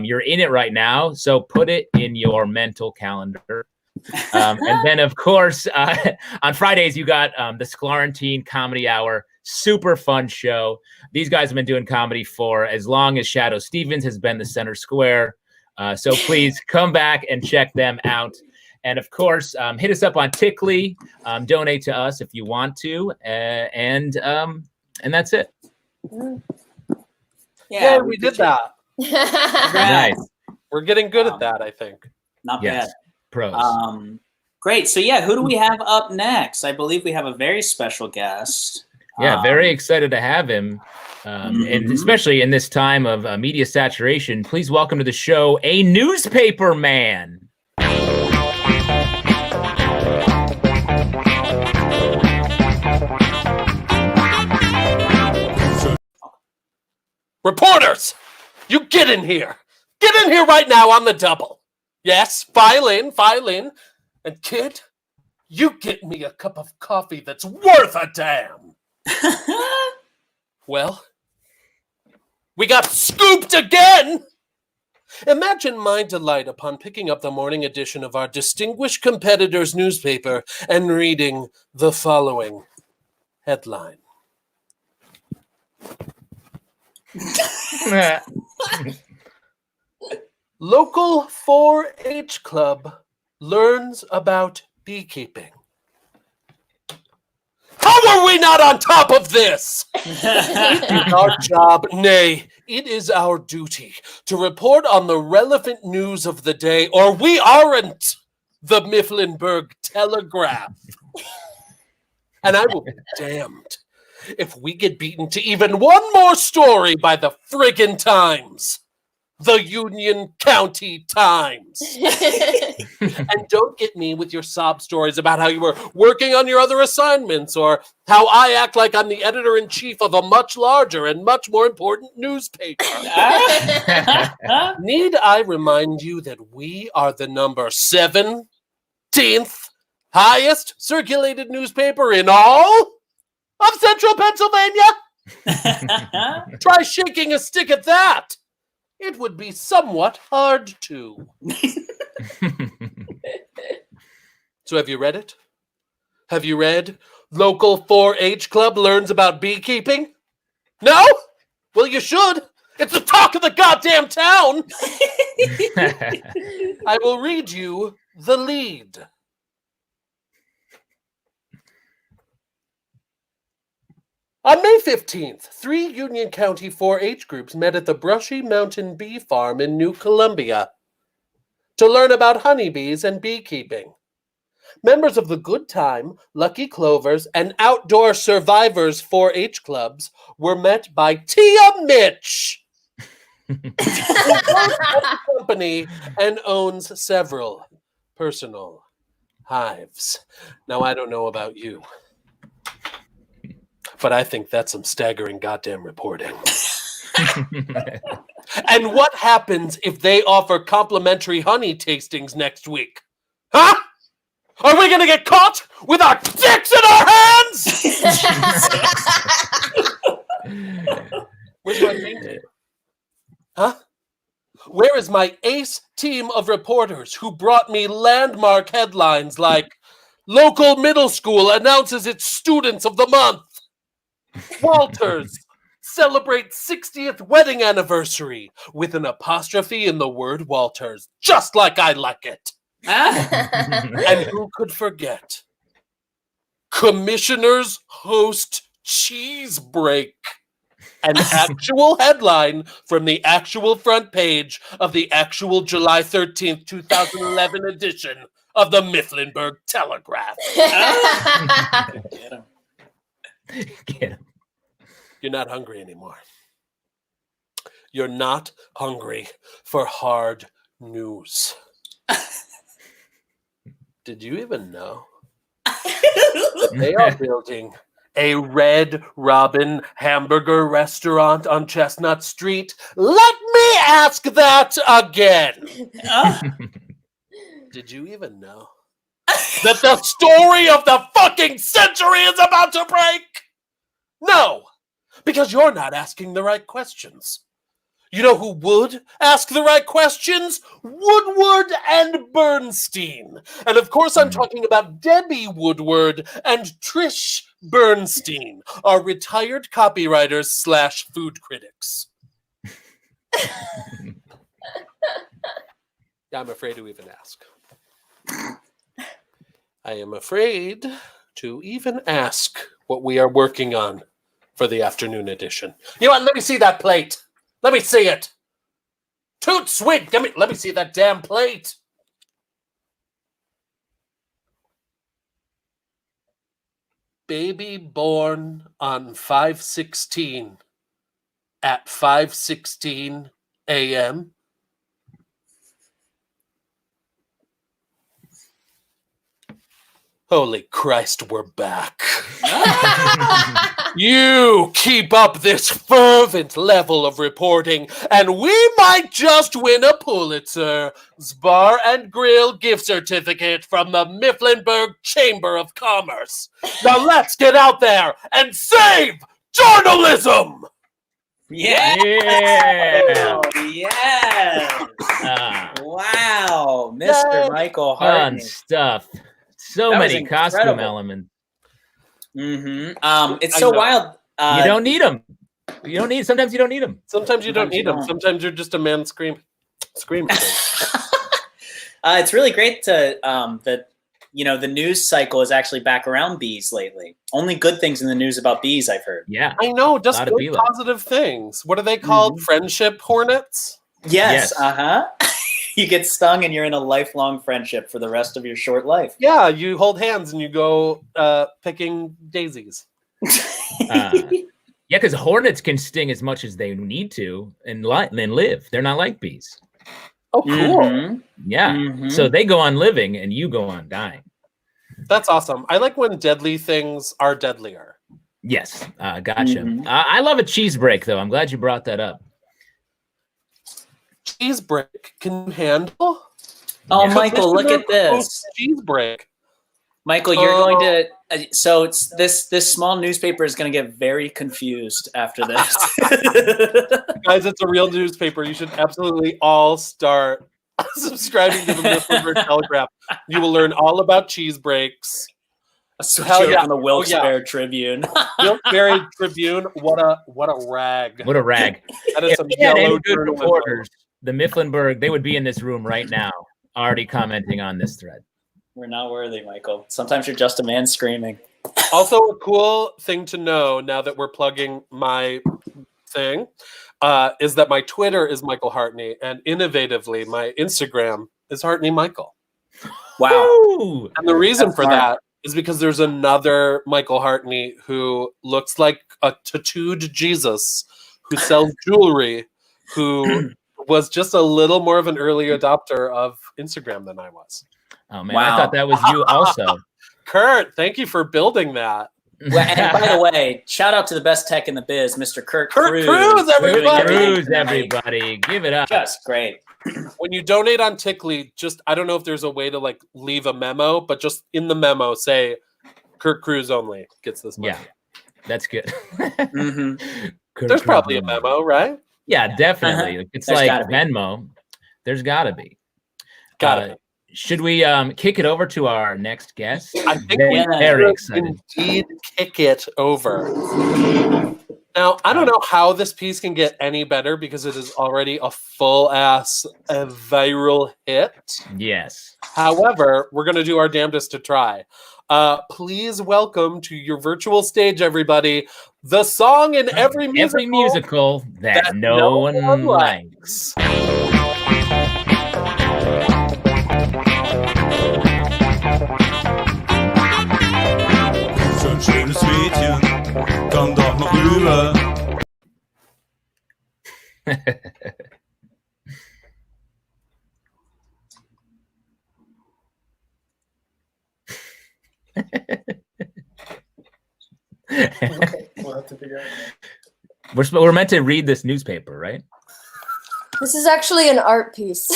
You're in it right now, so put it in your mental calendar. And then, of course, on Fridays, you got the Sklarentine Comedy Hour. Super fun show. These guys have been doing comedy for as long as Shadow Stevens has been the center square. So please come back and check them out. And of course, hit us up on Tickly. Donate to us if you want to. And that's it. Yeah, we did that. Nice. We're getting good at that, I think. Not Yes. bad. Pros. Great. So yeah, who do we have up next? I believe we have a very special guest. Yeah, very excited to have him. And especially in this time of media saturation, please welcome to the show a newspaper man. Reporters, you get in here. Get in here right now on the double. Yes, file in. And kid, you get me a cup of coffee that's worth a damn. Well, we got scooped again. Imagine my delight upon picking up the morning edition of our distinguished competitor's newspaper and reading the following headline. Local 4-H club learns about beekeeping. How are we not on top of this? It's our job, nay, it is our duty to report on the relevant news of the day, or we aren't the Mifflinburg Telegraph. And I will be damned if we get beaten to even one more story by the friggin' Times. The Union County Times. And don't get me with your sob stories about how you were working on your other assignments or how I act like I'm the editor-in-chief of a much larger and much more important newspaper. Need I remind you that we are the number 17th highest circulated newspaper in all of central Pennsylvania? Try shaking a stick at that. It would be somewhat hard to. So have you read it? Have you read Local 4-H Club Learns About Beekeeping? No? Well, you should. It's the talk of the goddamn town. I will read you the lead. On May 15th, 3 Union County 4-H groups met at the Brushy Mountain Bee Farm in New Columbia to learn about honeybees and beekeeping. Members of the Good Time, Lucky Clovers, and Outdoor Survivors 4-H clubs were met by Tia Mitch, who owns a company and owns several personal hives. Now, I don't know about you, but I think that's some staggering goddamn reporting. And what happens if they offer complimentary honey tastings next week? Huh? Are we going to get caught with our dicks in our hands? Where's my main team? Huh? Where is my ace team of reporters who brought me landmark headlines like local middle school announces its students of the month? Walters celebrates 60th wedding anniversary with an apostrophe in the word Walters, just like I like it. And who could forget? Commissioners host cheese break. An actual headline from the actual front page of the actual July 13th, 2011 edition of the Mifflinburg Telegraph. Get him. Get him. You're not hungry anymore. You're not hungry for hard news. Did you even know they are building a Red Robin hamburger restaurant on Chestnut Street? Let me ask that again. Did you even know that the story of the fucking century is about to break? No, because you're not asking the right questions. You know who would ask the right questions? Woodward and Bernstein. And of course, I'm talking about Debbie Woodward and Trish Bernstein, our retired copywriters / food critics. I'm afraid to even ask. I am afraid to even ask what we are working on for the afternoon edition. You know what? Let me see that plate. Let me see it. Toot sweet. Let me see that damn plate. baby born on 5/16 at 5:16 a.m. Holy Christ, we're back. You keep up this fervent level of reporting, and we might just win a Pulitzer Bar and Grill gift certificate from the Mifflinburg Chamber of Commerce. Now let's get out there and save journalism! Yeah. Yeah. Yes. Wow. Mr. Michael Fun Hartney. stuff. So That was many costume incredible. elements. It's so wild. You don't need them. Sometimes you don't need them. Sometimes you don't Sometimes you need them. don't. Sometimes you're just a man screaming. It's really great to that the news cycle is actually back around bees lately. Only good things in the news about bees, I've heard. Yeah. I know, just Lot of good bee love. positive things. What are they called? Friendship hornets? Yes. Yes. You get stung and you're in a lifelong friendship for the rest of your short life. Yeah, you hold hands and you go picking daisies. Yeah, because hornets can sting as much as they need to and then live. They're not like bees. Oh, cool. Mhm. Yeah. Mhm. So they go on living and you go on dying. That's awesome. I like when deadly things are deadlier. Yes. Gotcha. Mhm. I love a cheese break, though. I'm glad you brought that up. Cheese break. Can you handle? Oh, Yeah. Michael, look at this. Cheese break. Michael, you're going to. So it's this small newspaper is going to get very confused after this. Guys, it's a real newspaper. You should absolutely all start subscribing to the Mifflinburg Telegraph. You will learn all about cheese breaks. A switch Hell over yeah. from the Oh, Wilkes-Barre Tribune. Wilkes-Barre Tribune. What a rag. What a rag. That is If some we had yellow any good journalism. reporters, the Mifflinburg, they would be in this room right now, already commenting on this thread. We're not worthy, Michael. Sometimes you're just a man screaming. Also, a cool thing to know now that we're plugging my thing is that my Twitter is Michael Hartney, and innovatively, my Instagram is Hartney Michael. Wow. Woo! And the reason That's for smart. that is because there's another Michael Hartney who looks like a tattooed Jesus who sells jewelry, who was just a little more of an early adopter of Instagram than I was. Oh, man. Wow. I thought that was you also. Kurt, thank you for building that. Well, and by the way, shout out to the best tech in the biz, Mr. Kurt Kurt Cruz. Cruz, everybody! Cruz, everybody. Give it up. Just great. When you donate on Tickly, just I don't know if there's a way to like leave a memo, but just in the memo say Kurt Cruz only gets this money. Yeah, that's good. Mhm. There's probably a memo, right? Yeah, definitely. It's There's like gotta be. Venmo. There's gotta be. Got it. Should we kick it over to our next guest? I think very, we very should excited. indeed kick it over. Now, I don't know how this piece can get any better because it is already a full-ass viral hit. Yes. However, we're going to do our damnedest to try. Please welcome to your virtual stage, everybody, the song in every musical that no one likes. Sånn skjønnes vitjen, kan da med rule. Okay, we'll have to figure out. We're meant to read this newspaper, right? This is actually an art piece.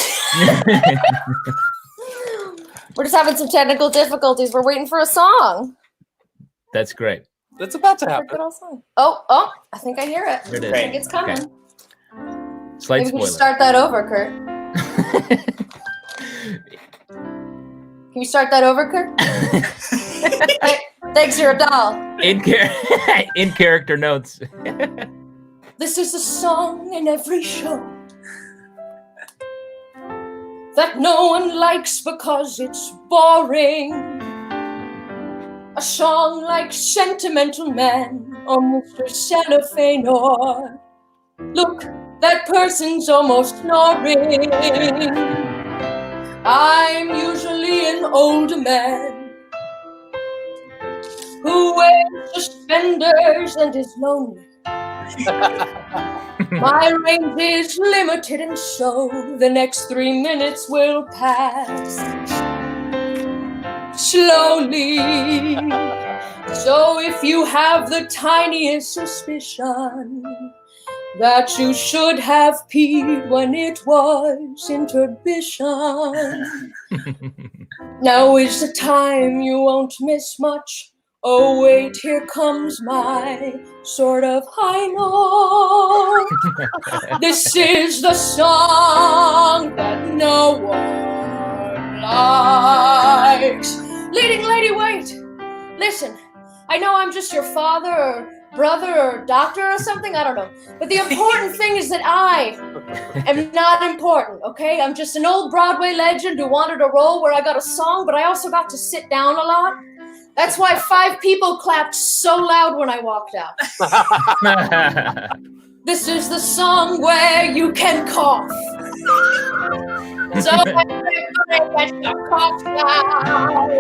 We're just having some technical difficulties. We're waiting for a song. That's great. It's about to For a happen. good old song. Oh, I think I hear it. There it is. I think it's coming. Okay. Slight Maybe we can spoiler. start that over, Kurt. Can you start that over, Kurt? Hey, thanks, you're a doll. in character notes. This is a song in every show that no one likes because it's boring. A song like Sentimental Man or Mr. Cellophane or Look, that person's almost snoring. I'm usually an older man who wears suspenders and is lonely. My range is limited, and so the next 3 minutes will pass slowly. So if you have the tiniest suspicion that you should have peed when it was intermission, now is the time you won't miss much. Oh wait, here comes my sort of high note. This is the song that no one likes. Leading lady, wait. Listen, I know I'm just your father or brother or doctor or something, I don't know. But the important thing is that I am not important, okay? I'm just an old Broadway legend who wanted a role where I got a song, but I also got to sit down a lot. That's why 5 people clapped so loud when I walked out. This is the song where you can cough. So everybody get your cough down.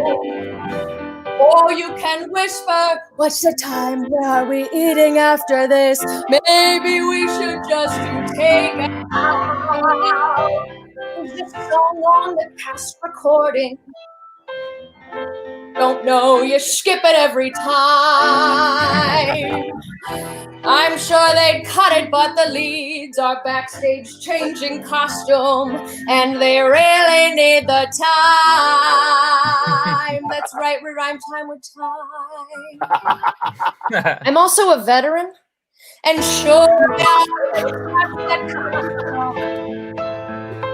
Or you can whisper, what's the time? Where are we eating after this? Maybe we should just do takeout. Is this song on the past recording? Don't know, you skip it every time. I'm sure they'd cut it, but the leads are backstage changing costume, and they really need the time. That's right, we rhyme time with time. I'm also a veteran, and sure,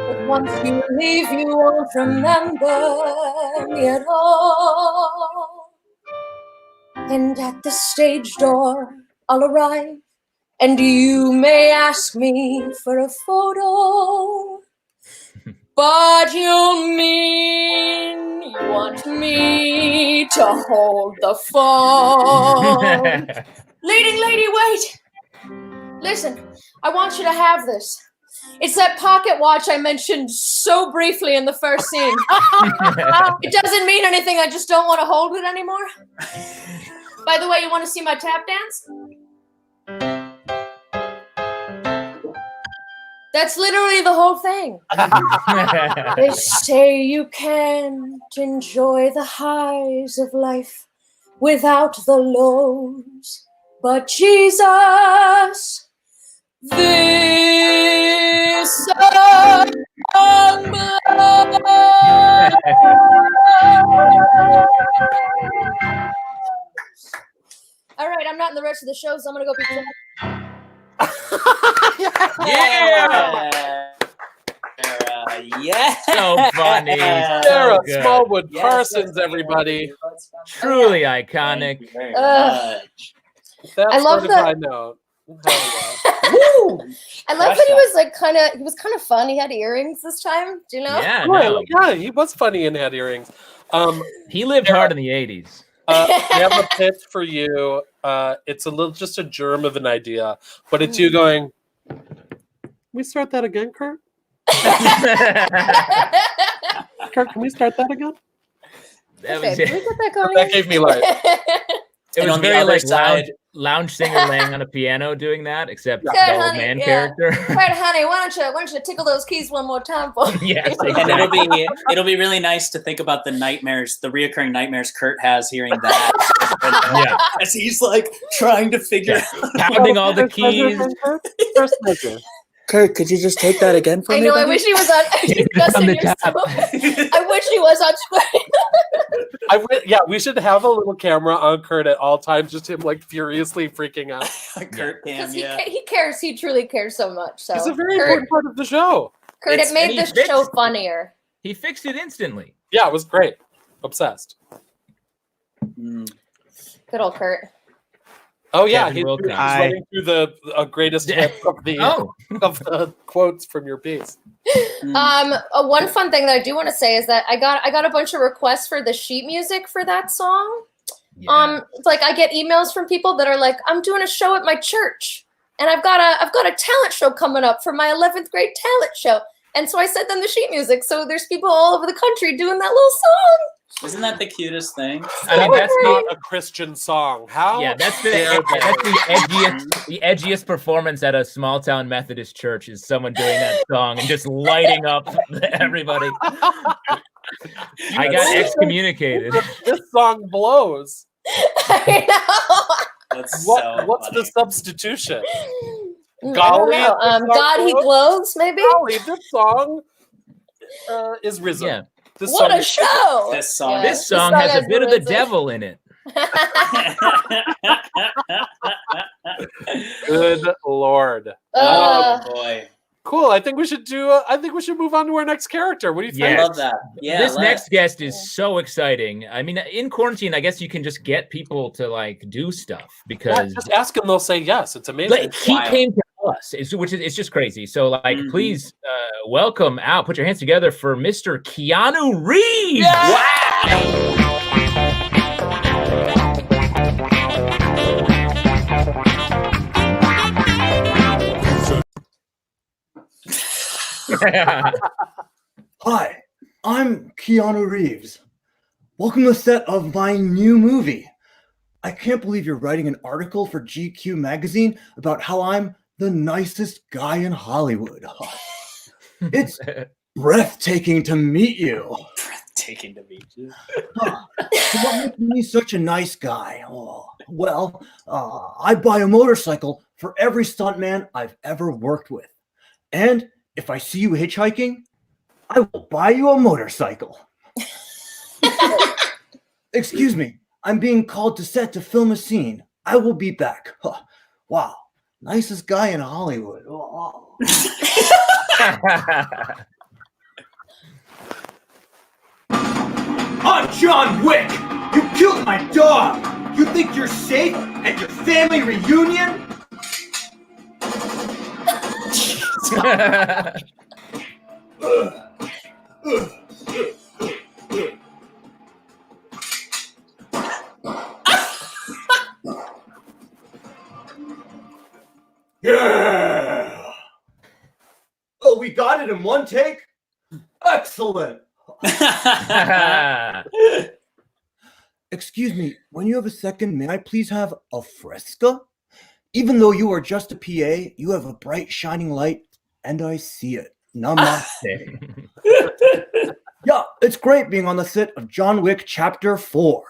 but once you leave, you won't remember me at all. And at the stage door, I'll arrive, and you may ask me for a photo. But you mean you want me to hold the phone? Leading lady, wait! Listen, I want you to have this. It's that pocket watch I mentioned so briefly in the first scene. It doesn't mean anything, I just don't want to hold it anymore. By the way, you want to see my tap dance? That's literally the whole thing. They say you can't enjoy the highs of life without the lows. But Jesus, this song All right, I'm not in the rest of the show, so I'm gonna go be. Yeah! Yeah! So funny. Sarah So Smallwood Parsons, everybody. Truly iconic. Thank you very much. That's I love what that. I know. Woo! I love that he was like kind of fun. He had earrings this time. Do you know? Yeah, Right, no. yeah, he was funny and had earrings. He lived hard in the 80s. I have a pitch for you. It's just a germ of an idea, but it's you going, can we start that again, Kurt? Kurt, can we start that again? That Okay, was can we get that going? That gave me life. It And was on the very other like side- lounge singer laying on a piano doing that, except Good, the old honey, man yeah. character. Right, honey, why don't you tickle those keys one more time for me? Yes, And exactly. it'll be really nice to think about the reoccurring nightmares Kurt has hearing that. Yeah. As he's like trying to figure out. Pounding all the keys. First measure. Kurt, could you just take that again for I me? know. I buddy? wish he was on. On the Justin, top. I wish he was on screen. Yeah, we should have a little camera on Kurt at all times, just him like furiously freaking out. Kurt can, Because yeah. he cares. He truly cares so much. So It's a very Kurt, important part of the show. Kurt, it And made he this fixed show it. funnier. He fixed it instantly. Yeah, it was great. Obsessed. Mm. Good old Kurt. Oh yeah, Kevin he's Wilcox. running through the greatest hit of the Oh, of the quotes from your piece. One fun thing that I do want to say is that I got a bunch of requests for the sheet music for that song. yeah. It's like I get emails from people that are like, I'm doing a show at my church, and I've got a talent show coming up for my 11th grade talent show, and so I sent them the sheet music. So there's people all over the country doing that little song. Isn't that the cutest thing? I mean, that's not a Christian song. How? Yeah, that's the dare the edgiest performance at a small town Methodist church is someone doing that song and just lighting up everybody. I got excommunicated. This song blows. I know. That's What's the substitution? Golly, God, he glows, maybe? Golly, this song is risen. Yeah. This what song a show! This song. Yeah. This song has a bit of the devil in it. Good Lord. Oh boy. Cool. I think we should move on to our next character. What do you think? Yes. I love that. Yeah. This next guest is so exciting. I mean, in quarantine, I guess you can just get people to like do stuff because just ask them, they'll say yes. It's amazing. like, he came to us, it's just crazy. So like, please welcome out. Put your hands together for Mr. Keanu Reeves. Yeah! Wow. Hi, I'm Keanu Reeves. Welcome to the set of my new movie. I can't believe you're writing an article for GQ magazine about how I'm the nicest guy in Hollywood. It's breathtaking to meet you. Breathtaking to meet you. What makes me such a nice guy? Well, I buy a motorcycle for every stuntman I've ever worked with. And if I see you hitchhiking, I will buy you a motorcycle. Excuse me, I'm being called to set to film a scene. I will be back. Wow, nicest guy in Hollywood. I'm John Wick. You killed my dog. You think you're safe at your family reunion? Yeah. Oh, we got it in one take? Excellent. Excuse me, when you have a second, may I please have a fresca? Even though you are just a PA, you have a bright, shining light, and I see it. Namaste. Yeah, it's great being on the set of John Wick Chapter 4,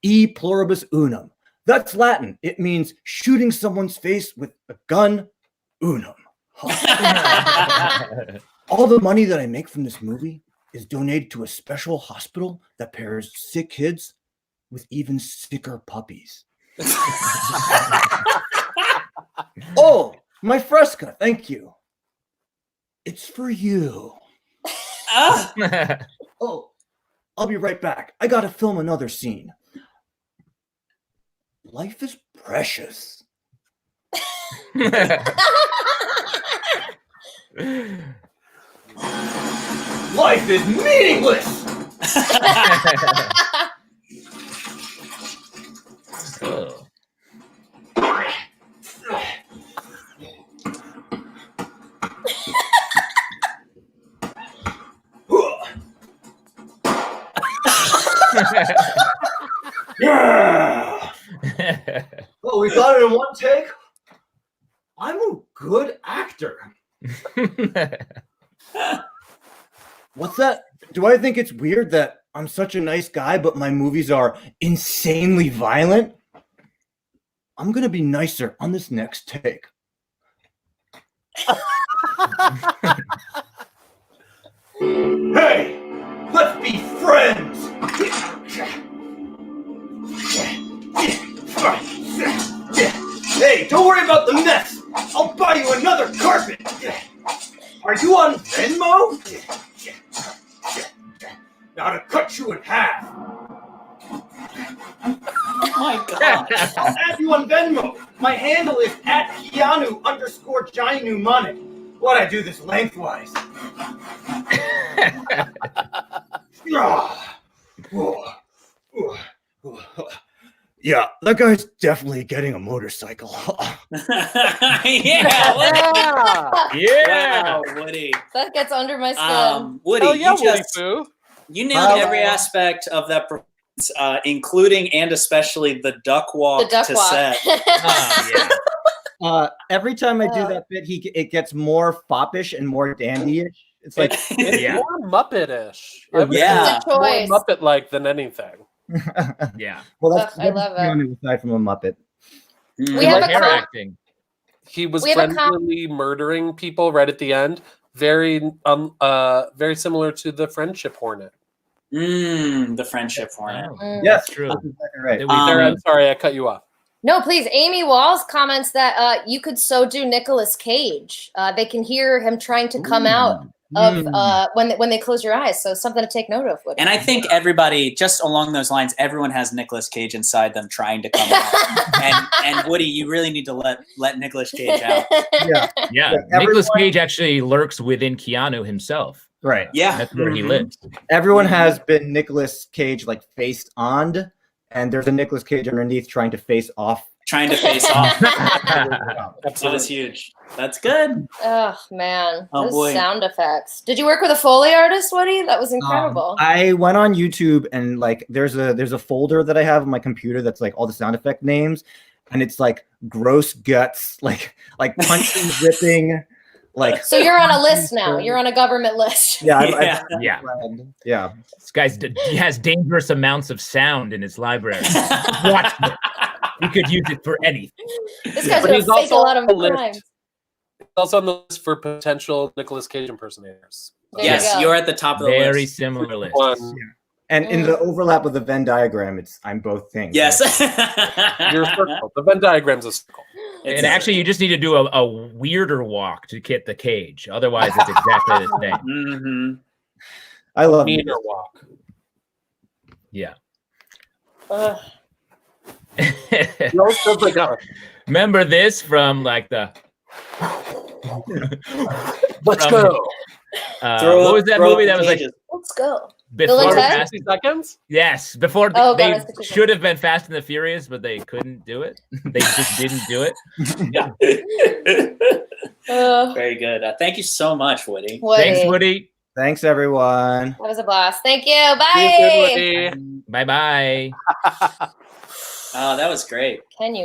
E Pluribus Unum. That's Latin. It means shooting someone's face with a gun, unum. All the money that I make from this movie is donated to a special hospital that pairs sick kids with even sicker puppies. Oh, my fresca, thank you. It's for you. Oh, I'll be right back. I gotta film another scene. Life is precious. Life is meaningless. Oh. Yeah. Oh, we got it in one take? I'm a good actor. What's that? Do I think it's weird that I'm such a nice guy, but my movies are insanely violent? I'm going to be nicer on this next take. Hey, let's be friends. Hey, don't worry about the mess. I'll buy you another carpet. Are you on Venmo? Now to cut you in half. Oh my God. I'll add you on Venmo. My handle is @Keanu_Johnny What I do this lengthwise. Yeah, that guy's definitely getting a motorcycle. Yeah. Yeah. Wow, Woody. That gets under my skin. Woody, Oh yeah, you just, Woody Pooh. You nailed every aspect of that performance, including and especially the duck walk to set. Every time I do that bit, it gets more foppish and more dandy-ish. It's like it's more Muppet-ish. Yeah, it's a choice. More Muppet-like than anything. Yeah. Well, that's I love it. Aside from a Muppet. We have hair acting. He was friendly murdering people right at the end. Very similar to the Friendship Hornet. The Friendship Hornet. Yes, true. That's exactly right. I'm sorry, I cut you off. No, please. Amy Walls comments that you could so do Nicolas Cage. They can hear him trying to come out of when they close your eyes. So something to take note of. Woody. And I think everybody, just along those lines, everyone has Nicolas Cage inside them trying to come out. and Woody, you really need to let Nicolas Cage out. Yeah. Nicolas Cage actually lurks within Keanu himself. Right. Yeah. That's where he lives. Everyone has been Nicolas Cage like faced on, and there's a Nicolas Cage underneath trying to face off. Trying to face off. That is huge. That's good. Oh man, Oh, those boy. sound effects. Did you work with a Foley artist, Woody? That was incredible. I went on YouTube and like there's a folder that I have on my computer that's like all the sound effect names, and it's like gross guts, like punching, ripping, like. So you're on a list now. You're on a government list. Yeah. Yeah. This guy's he has dangerous amounts of sound in his library. Watch it. You could use it for anything. This guy's gonna fake a lot of crimes. He's also on the list for potential Nicolas Cage impersonators. Yes, you're at the top of the list. Very similar list. And in the overlap with the Venn diagram, I'm both things. Yes. You're a circle. The Venn diagram's a circle. And actually, you just need to do a weirder walk to get the cage. Otherwise, it's exactly the same. Mm-hmm. I love meaner walk. Yeah. Remember this from like the Let's go. What was that movie that was like Let's go. before Fast 60 Seconds? Yes, before Oh, they God, should have been Fast and the Furious, but they couldn't do it. They just didn't do it. Very good. Thank you so much, Woody. Thanks, Woody. Thanks, everyone. That was a blast. Thank you. Bye. Bye bye. Oh, that was great. Can you?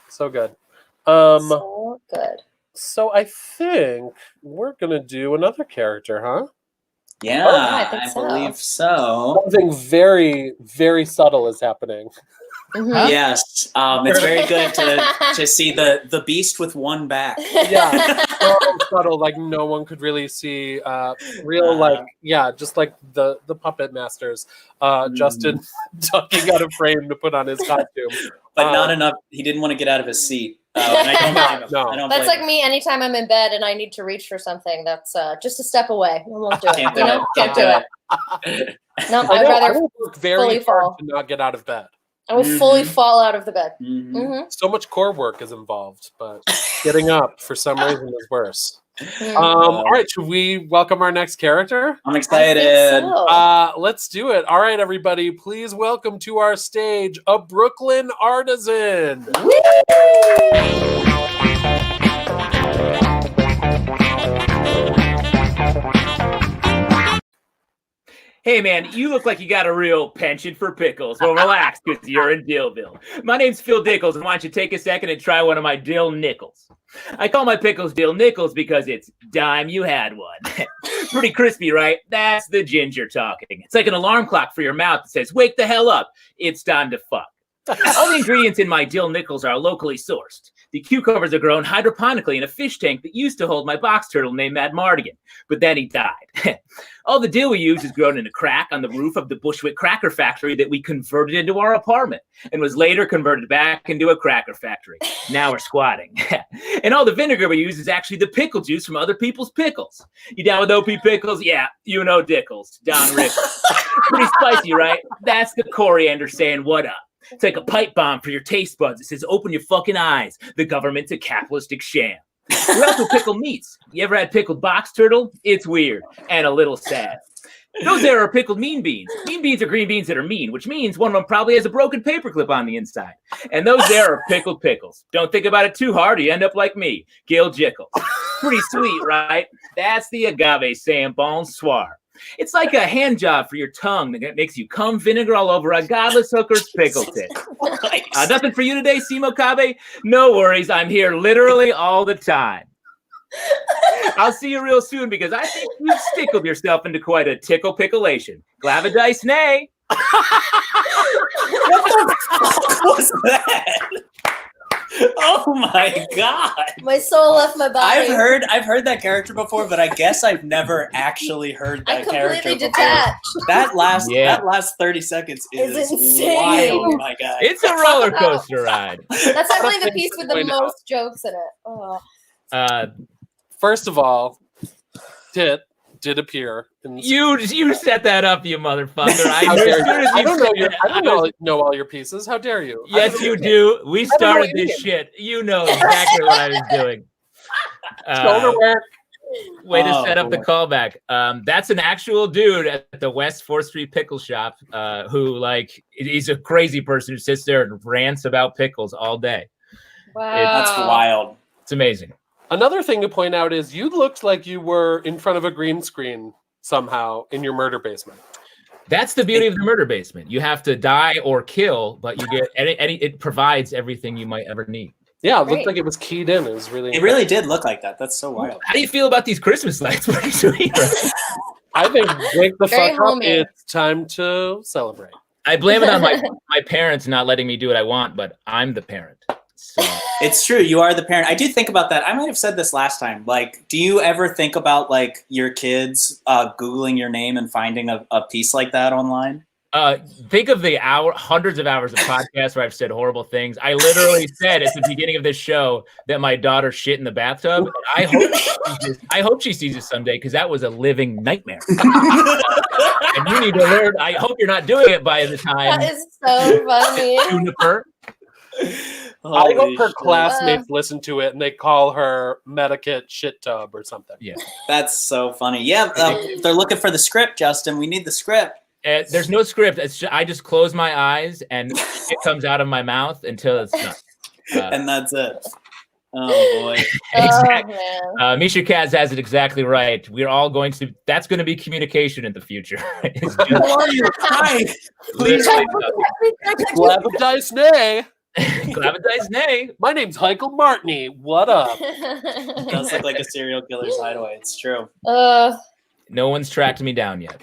So good. So good. So I think we're gonna do another character, huh? Yeah, I believe so. Something very, very subtle is happening. Mm-hmm. Yes, it's very good to see the beast with one back. Yeah, so subtle, like no one could really see. Just like the puppet masters. Justin ducking out of frame to put on his costume, but not enough. He didn't want to get out of his seat. And I don't blame him. I don't That's blame like me anytime I'm in bed and I need to reach for something. That's just a step away. I won't do it. Can't do you know? it. Can't do it. No, I I'd rather will work very fully hard fall. to not get out of bed. I will fully fall out of the bed. Mm-hmm. Mm-hmm. So much core work is involved, but getting up for some reason is worse. Mm-hmm. All right, should we welcome our next character? I'm excited. So. Let's do it. All right, everybody, please welcome to our stage a Brooklyn artisan. Hey man, you look like you got a real penchant for pickles. Well, relax, because you're in Dillville. My name's Phil Dickles, and why don't you take a second and try one of my dill nickels? I call my pickles dill nickels because it's dime you had one. Pretty crispy, right? That's the ginger talking. It's like an alarm clock for your mouth that says, wake the hell up. It's time to fuck. All the ingredients in my dill nickels are locally sourced. The cucumbers are grown hydroponically in a fish tank that used to hold my box turtle named Mad Mardigan, but then he died. All the dill we use is grown in a crack on the roof of the Bushwick cracker factory that we converted into our apartment and was later converted back into a cracker factory. Now we're squatting. And all the vinegar we use is actually the pickle juice from other people's pickles. You down with OP Pickles? Yeah, you know Dickles. Don Rickles. Pretty spicy, right? That's the coriander saying what up. It's like a pipe bomb for your taste buds. It says, open your fucking eyes. The government's a capitalistic sham. We also pickle meats. You ever had pickled box turtle? It's weird and a little sad. Those there are pickled mean beans. Mean beans are green beans that are mean, which means one of them probably has a broken paperclip on the inside. And those there are pickled pickles. Don't think about it too hard or you end up like me, Gil Jickles. Pretty sweet, right? That's the agave saying bonsoir. It's like a hand job for your tongue that makes you cum vinegar all over a godless hooker's pickle tit. Nothing for you today, Simo Kabe? No worries. I'm here literally all the time. I'll see you real soon because I think you've stickled yourself into quite a tickle picklation. Glavadice nay. What the fuck was that? Oh my god! My soul left my body. I've heard that character before, but I guess I've never actually heard that character before. Detached. That last 30 seconds is insane. wild, my guy. It's a roller coaster ride. That's actually the piece with the most jokes in it. Oh. First of all, Tit did appear. You set that up, you motherfucker. I don't know all your pieces. How dare you? Yes, you do. We started this shit. You know exactly what I was doing. Shoulder work. Way to set up the callback. That's an actual dude at the West 4th Street Pickle Shop who, like, he's a crazy person who sits there and rants about pickles all day. Wow. That's wild. It's amazing. Another thing to point out is you looked like you were in front of a green screen somehow in your murder basement. That's the beauty of the murder basement. You have to die or kill, but you get it provides everything you might ever need. Yeah, it looked like it was keyed in. It really did look like that. That's so wild. How do you feel about these Christmas lights? What are you doing? I think wake the Very fuck up. homey. It's time to celebrate. I blame it on my parents not letting me do what I want, but I'm the parent. So. It's true. You are the parent. I do think about that. I might have said this last time. Like, do you ever think about like your kids Googling your name and finding a piece like that online? Think of the hundreds of hours of podcasts where I've said horrible things. I literally said at the beginning of this show that my daughter shit in the bathtub. I hope she sees this someday because that was a living nightmare. And you need to learn. I hope you're not doing it by the time. That is so funny. Juniper. I hope her classmates listen to it and they call her Medikit shit tub or something. Yeah, that's so funny. Yeah, they're looking for the script, Justin. We need the script. There's no script. I just close my eyes and it comes out of my mouth until it's done. And that's it. Oh boy. Exactly. Misha Kaz has it exactly right. We're all going to. That's going to be communication in the future. How are you? Hi. Please. Glavadice nay. Glavadice nay. My name's Michael Hartney. What up? It does look like a serial killer's hideaway. It's true. No one's tracked me down yet.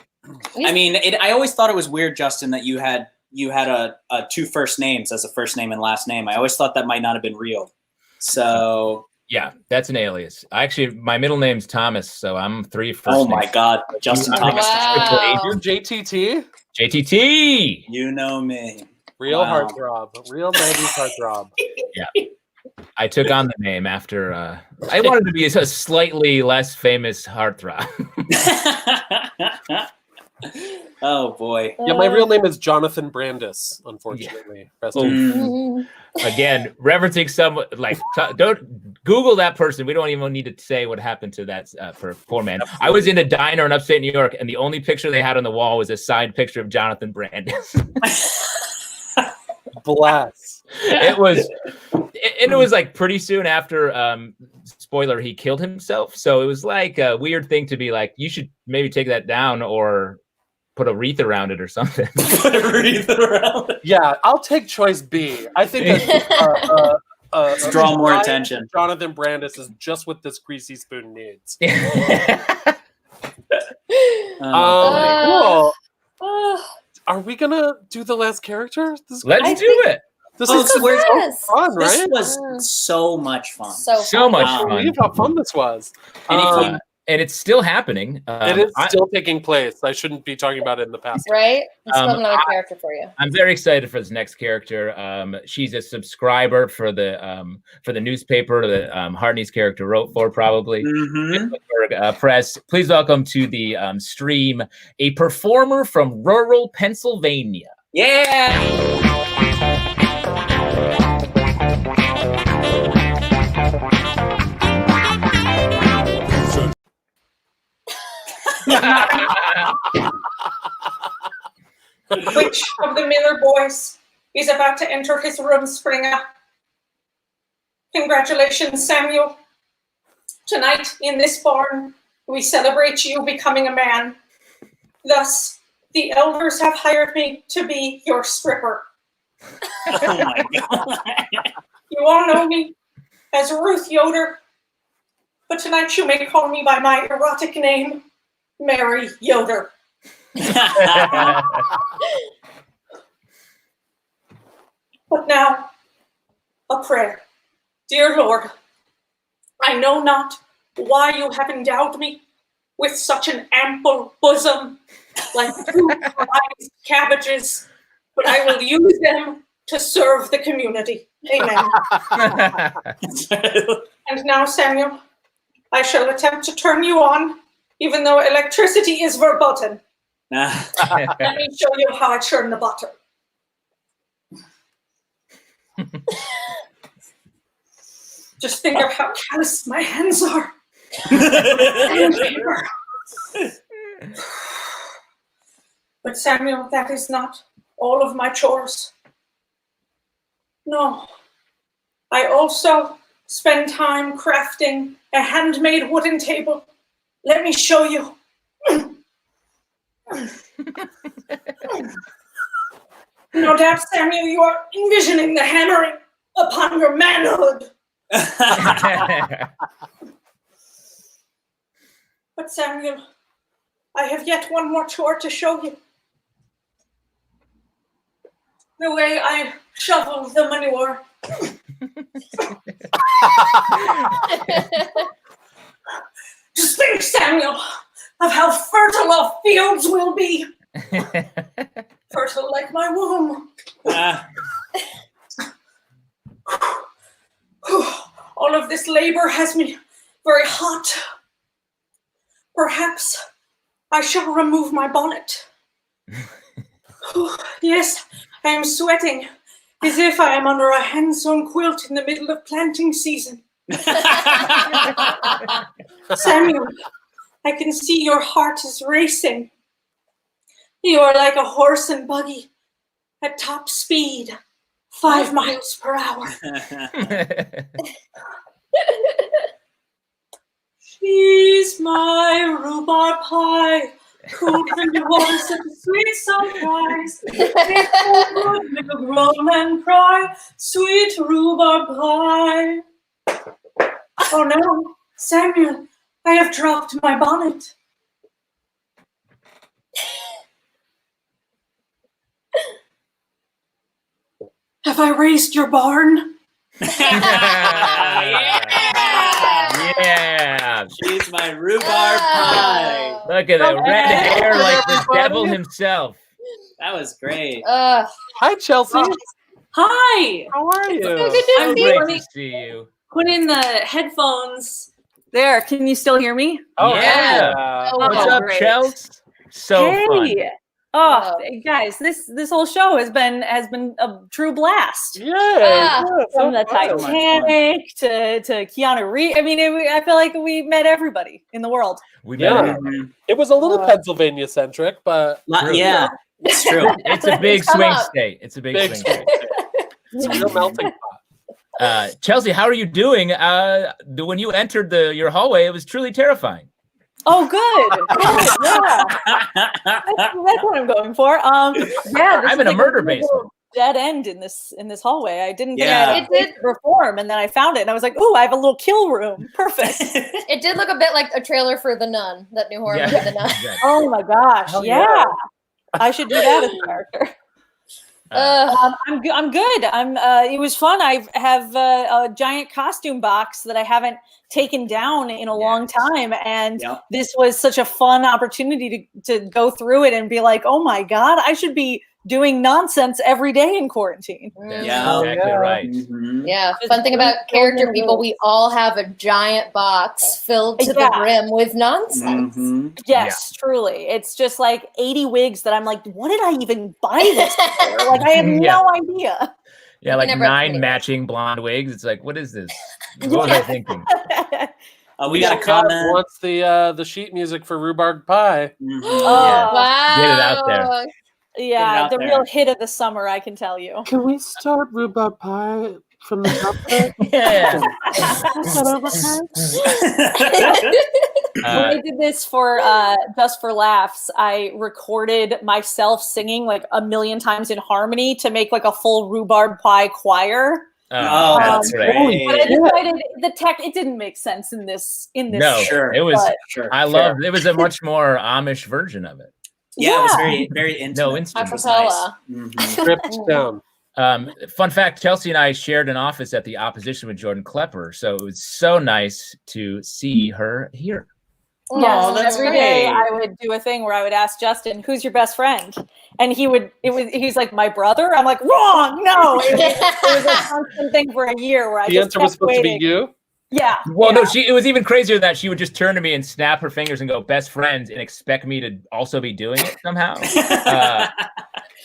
I mean, I always thought it was weird, Justin, that you had a two first names as a first name and last name. I always thought that might not have been real. So yeah, that's an alias. Actually, my middle name's Thomas, so I'm three first. Oh my God, Justin Thomas. Wow. You're JTT. JTT. You know me. Real heartthrob. Real 90s heartthrob. Yeah. I took on the name after I wanted to be a slightly less famous heartthrob. Oh boy. Yeah, my real name is Jonathan Brandis, unfortunately. Yeah. Again, referencing someone like don't Google that person. We don't even need to say what happened to that poor man. I was in a diner in upstate New York, and the only picture they had on the wall was a signed picture of Jonathan Brandis. Bless. It was like pretty soon after spoiler, he killed himself. So it was like a weird thing to be like, you should maybe take that down or put a wreath around it or something. Put a wreath around it. Yeah, I'll take choice B. I think draw more attention. Jonathan Brandis is just what this greasy spoon needs. Cool. Are we gonna do the last character? Let's do it. This is so fun, right? This was so much fun. So much fun. Believe how fun this was. And it's still happening. It is still taking place. I shouldn't be talking about it in the past. Right? Let's film another character for you. I'm very excited for this next character. She's a subscriber for the newspaper that Hartney's character wrote for, probably. Press. Please welcome to the stream a performer from rural Pennsylvania. Yeah. Which of the Miller boys is about to enter his room, Springer? Congratulations, Samuel. Tonight in this barn, we celebrate you becoming a man. Thus, the elders have hired me to be your stripper. Oh my God. You all know me as Ruth Yoder, but tonight you may call me by my erotic name, Mary Yoder. But now, a prayer. Dear Lord, I know not why you have endowed me with such an ample bosom, like 2 prized cabbages, but I will use them to serve the community. Amen. And now, Samuel, I shall attempt to turn you on, even though electricity is verboten. Let me show you how I churn the butter. Just think of how callous my hands are. But Samuel, that is not all of my chores. No. I also spend time crafting a handmade wooden table. Let me show you. No doubt, Samuel, you are envisioning the hammering upon your manhood. But Samuel, I have yet one more chore to show you. The way I shovel the manure. Just think, Samuel, of how fertile our fields will be. Fertile like my womb. All of this labor has me very hot. Perhaps I shall remove my bonnet. Yes, I am sweating as if I am under a hand-sewn quilt in the middle of planting season. Samuel, I can see your heart is racing. You are like a horse and buggy at top speed, 5 miles per hour. She's my rhubarb pie, cooled in the water, such a sweet surprise. Make a grown man cry, sweet rhubarb pie. Oh no, Samuel, I have dropped my bonnet. Have I raised your barn? Yeah. She's my rhubarb pie. Look at that red hair like the devil himself. That was great. Hi, Chelsea. Hi. How are you? So good So to great to see you. Put in the headphones. There. Can you still hear me? Oh, yeah. What's up, great. Chelsea? So fun. Oh, guys, this whole show has been a true blast. Yeah. From the Titanic to Keanu Reeves. I mean, I feel like we met everybody in the world. We met everybody. It was a little Pennsylvania centric, but yeah, it's true. It's a big swing state. It's a big swing state. It's a real melting pot. Chelsea, how are you doing? When you entered your hallway, it was truly terrifying. Oh, good. Yeah. That's what I'm going for. Yeah, I'm in a murder basement. Dead end in this hallway. I didn't think Yeah. I did reform, and then I found it, and I was like, "Ooh, I have a little kill room. Perfect." It did look a bit like a trailer for The Nun, that new horror movie, The Nun. Oh my gosh, yeah. I should do that as a character. I'm good. It was fun. I have a giant costume box that I haven't taken down in a long time, and this was such a fun opportunity to go through it and be like, oh my god, I should be doing nonsense every day in quarantine. Yeah, exactly right. Yeah, fun thing about character people, we all have a giant box filled to the brim with nonsense. Yes, truly. It's just like 80 wigs that I'm like, what did I even buy this for? Like, I have no idea. Yeah, like 9 matching blonde wigs. It's like, what is this? What was I thinking? We got a comment. What's the sheet music for Rhubarb Pie? Oh, wow. Get it out there. Yeah, the real hit of the summer, I can tell you. Can we start Rhubarb Pie from the doctor? Yeah. When I did this for Just for Laughs, I recorded myself singing like a million times in harmony to make like a full rhubarb pie choir. Oh, that's great. But I decided it didn't make sense in this. No, Sure. it was. Sure. I loved. It was a much more Amish version of it. Yeah, it was very, very intimate. No instrument. It was nice. Stripped down. Fun fact: Chelsea and I shared an office at the opposition with Jordan Klepper, so it was so nice to see her here. Yes, that's every great. day I would do a thing where I would ask Justin, "Who's your best friend?" And he's like, "My brother." I'm like, "Wrong, no." It was a constant thing for a year where I The just answer was kept supposed to waiting. be you. Yeah. Well, no, it was even crazier than that she would just turn to me and snap her fingers and go, "Best friends," and expect me to also be doing it somehow.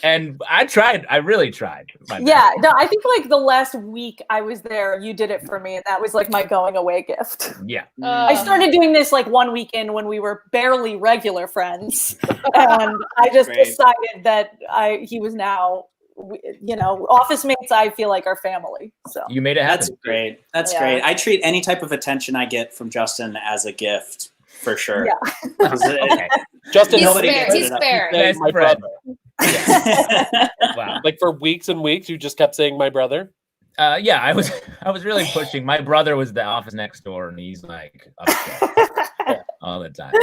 And I tried. I really tried. Yeah, no, I think like the last week I was there, you did it for me, and that was like my going away gift. Yeah. I started doing this like one weekend when we were barely regular friends, and I just decided that he was now, office mates. I feel like are family. So you made it happen. That's great. That's Yeah. great. I treat any type of attention I get from Justin as a gift for sure. Yeah. Okay. Justin, He's fair. Saying my friend. brother. Wow. Like for weeks and weeks, you just kept saying my brother. Yeah, I was really pushing. My brother was the office next door, and he's like upset all the time.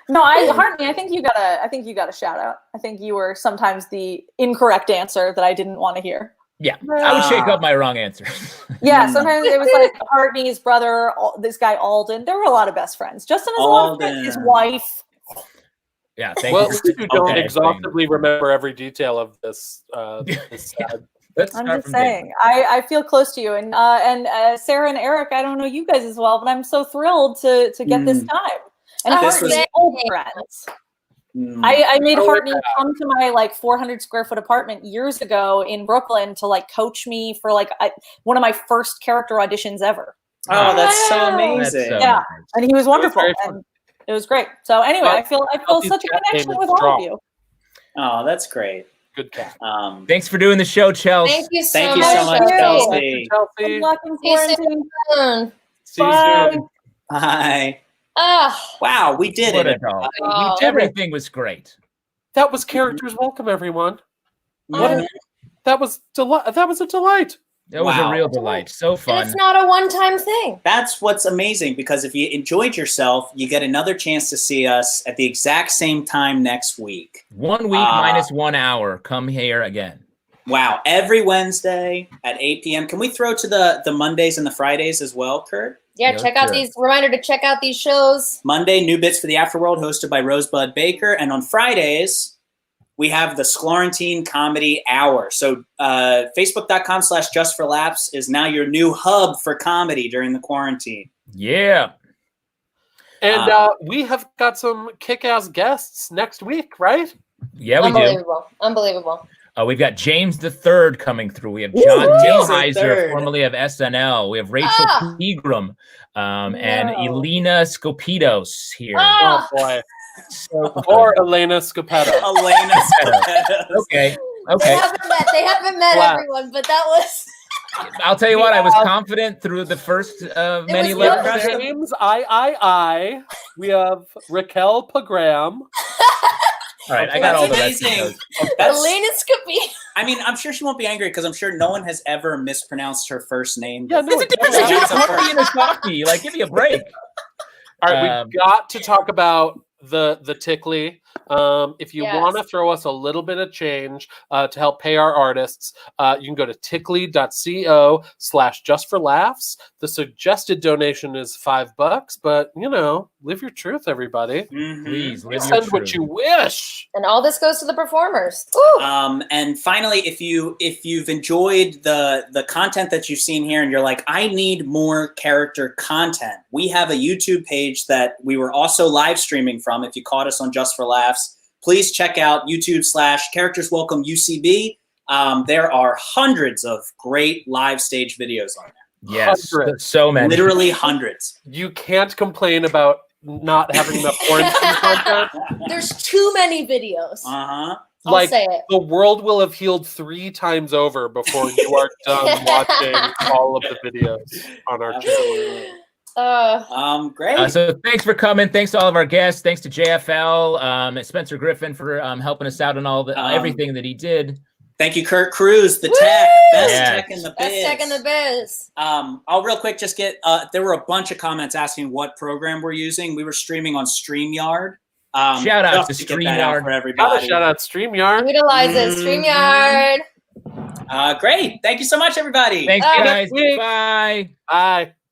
No, Hartney, I think you got a shout out. I think you were sometimes the incorrect answer that I didn't want to hear. Yeah, I would shake up my wrong answers. Yeah, sometimes it was like Hartney's brother, this guy Alden. There were a lot of best friends. Justin has a lot of friends. His wife. Yeah, thank Well, you. you don't exhaustively remember every detail of this. I'm just saying, I feel close to you, and Sarah and Eric. I don't know you guys as well, but I'm so thrilled to get this time. And Hartney's old friends. I made Hartney come to my like 400 square foot apartment years ago in Brooklyn to like coach me for like one of my first character auditions ever. Oh, that's so amazing. So Yeah, nice. and he was wonderful, and it was great. So anyway, I feel such a connection with all of you. Oh, that's great. Good cat. Thanks for doing the show, Chelsea. Thank you so Thank much. you so much, Chelsea. Good luck in See you quarantine. soon. See you Bye. soon. Hi. Oh, Wow, we did What it. a doll. Oh. Everything was great. That was Characters Welcome, everyone. Yeah. That was a delight. It was a Wow. real delight. So and fun. it's not a one-time thing. That's what's amazing, because if you enjoyed yourself, you get another chance to see us at the exact same time next week. 1 week minus 1 hour. Come here again. Wow, every Wednesday at 8 p.m. Can we throw to the Mondays and the Fridays as well, Kurt? Yeah, Yeah, check out sure. these. Reminder to check out these shows. Monday, New Bits for the Afterworld, hosted by Rosebud Baker. And on Fridays, we have the Sklorentine Comedy Hour. So Facebook.com/JustForLaughs is now your new hub for comedy during the quarantine. Yeah. And we have got some kick-ass guests next week, right? Yeah, we do. Unbelievable. Unbelievable. We've got James the Third coming through. We have John James the Milheiser, Third. formerly of SNL. We have Rachel Pegram and Elena Skopidos here. Ah! Oh boy. So Or Elena Scopetta. Elena. okay. They Okay. They haven't met Wow. everyone, but that was. I'll tell you what, I was confident through the first many was letters. real. James I. We have Raquel Pagram. All right, I got all the rest of amazing. those. Elena Scoopy. I mean, I'm sure she won't be angry because I'm sure no one has ever mispronounced her first name. Yeah, no, There's a difference Yeah. between a puppy and a softie. Like, give me a break. All right, we've got to talk about the Tickly. If you Yes. want to throw us a little bit of change to help pay our artists, you can go to tickly.co/justforlaughs. The suggested donation is $5, but live your truth, everybody. Mhm. Please, live your Send what truth. you wish. And all this goes to the performers. Woo! And finally, if you've enjoyed the content that you've seen here and you're like, I need more character content, we have a YouTube page that we were also live streaming from. If you caught us on Just for Laughs, please check out YouTube/Characters Welcome UCB. There are hundreds of great live stage videos on there. Yes, Hundreds. so many. Literally hundreds. You can't complain about not having enough quarantine content. There's too many videos. Uh-huh. I'll say it. The world will have healed 3 times over before you are done watching all of the videos on our channel. Great. So thanks for coming. Thanks to all of our guests. Thanks to JFL, and Spencer Griffin for helping us out on all the everything that he did. Thank you, Kurt Cruz, the tech, best tech in the biz. Best tech in the biz. I'll real quick just get. There were a bunch of comments asking what program we're using. We were streaming on StreamYard. Shout out to StreamYard for everybody. Shout out StreamYard. Utilize it, StreamYard. Great. Thank you so much, everybody. Thanks, guys. Bye. Bye.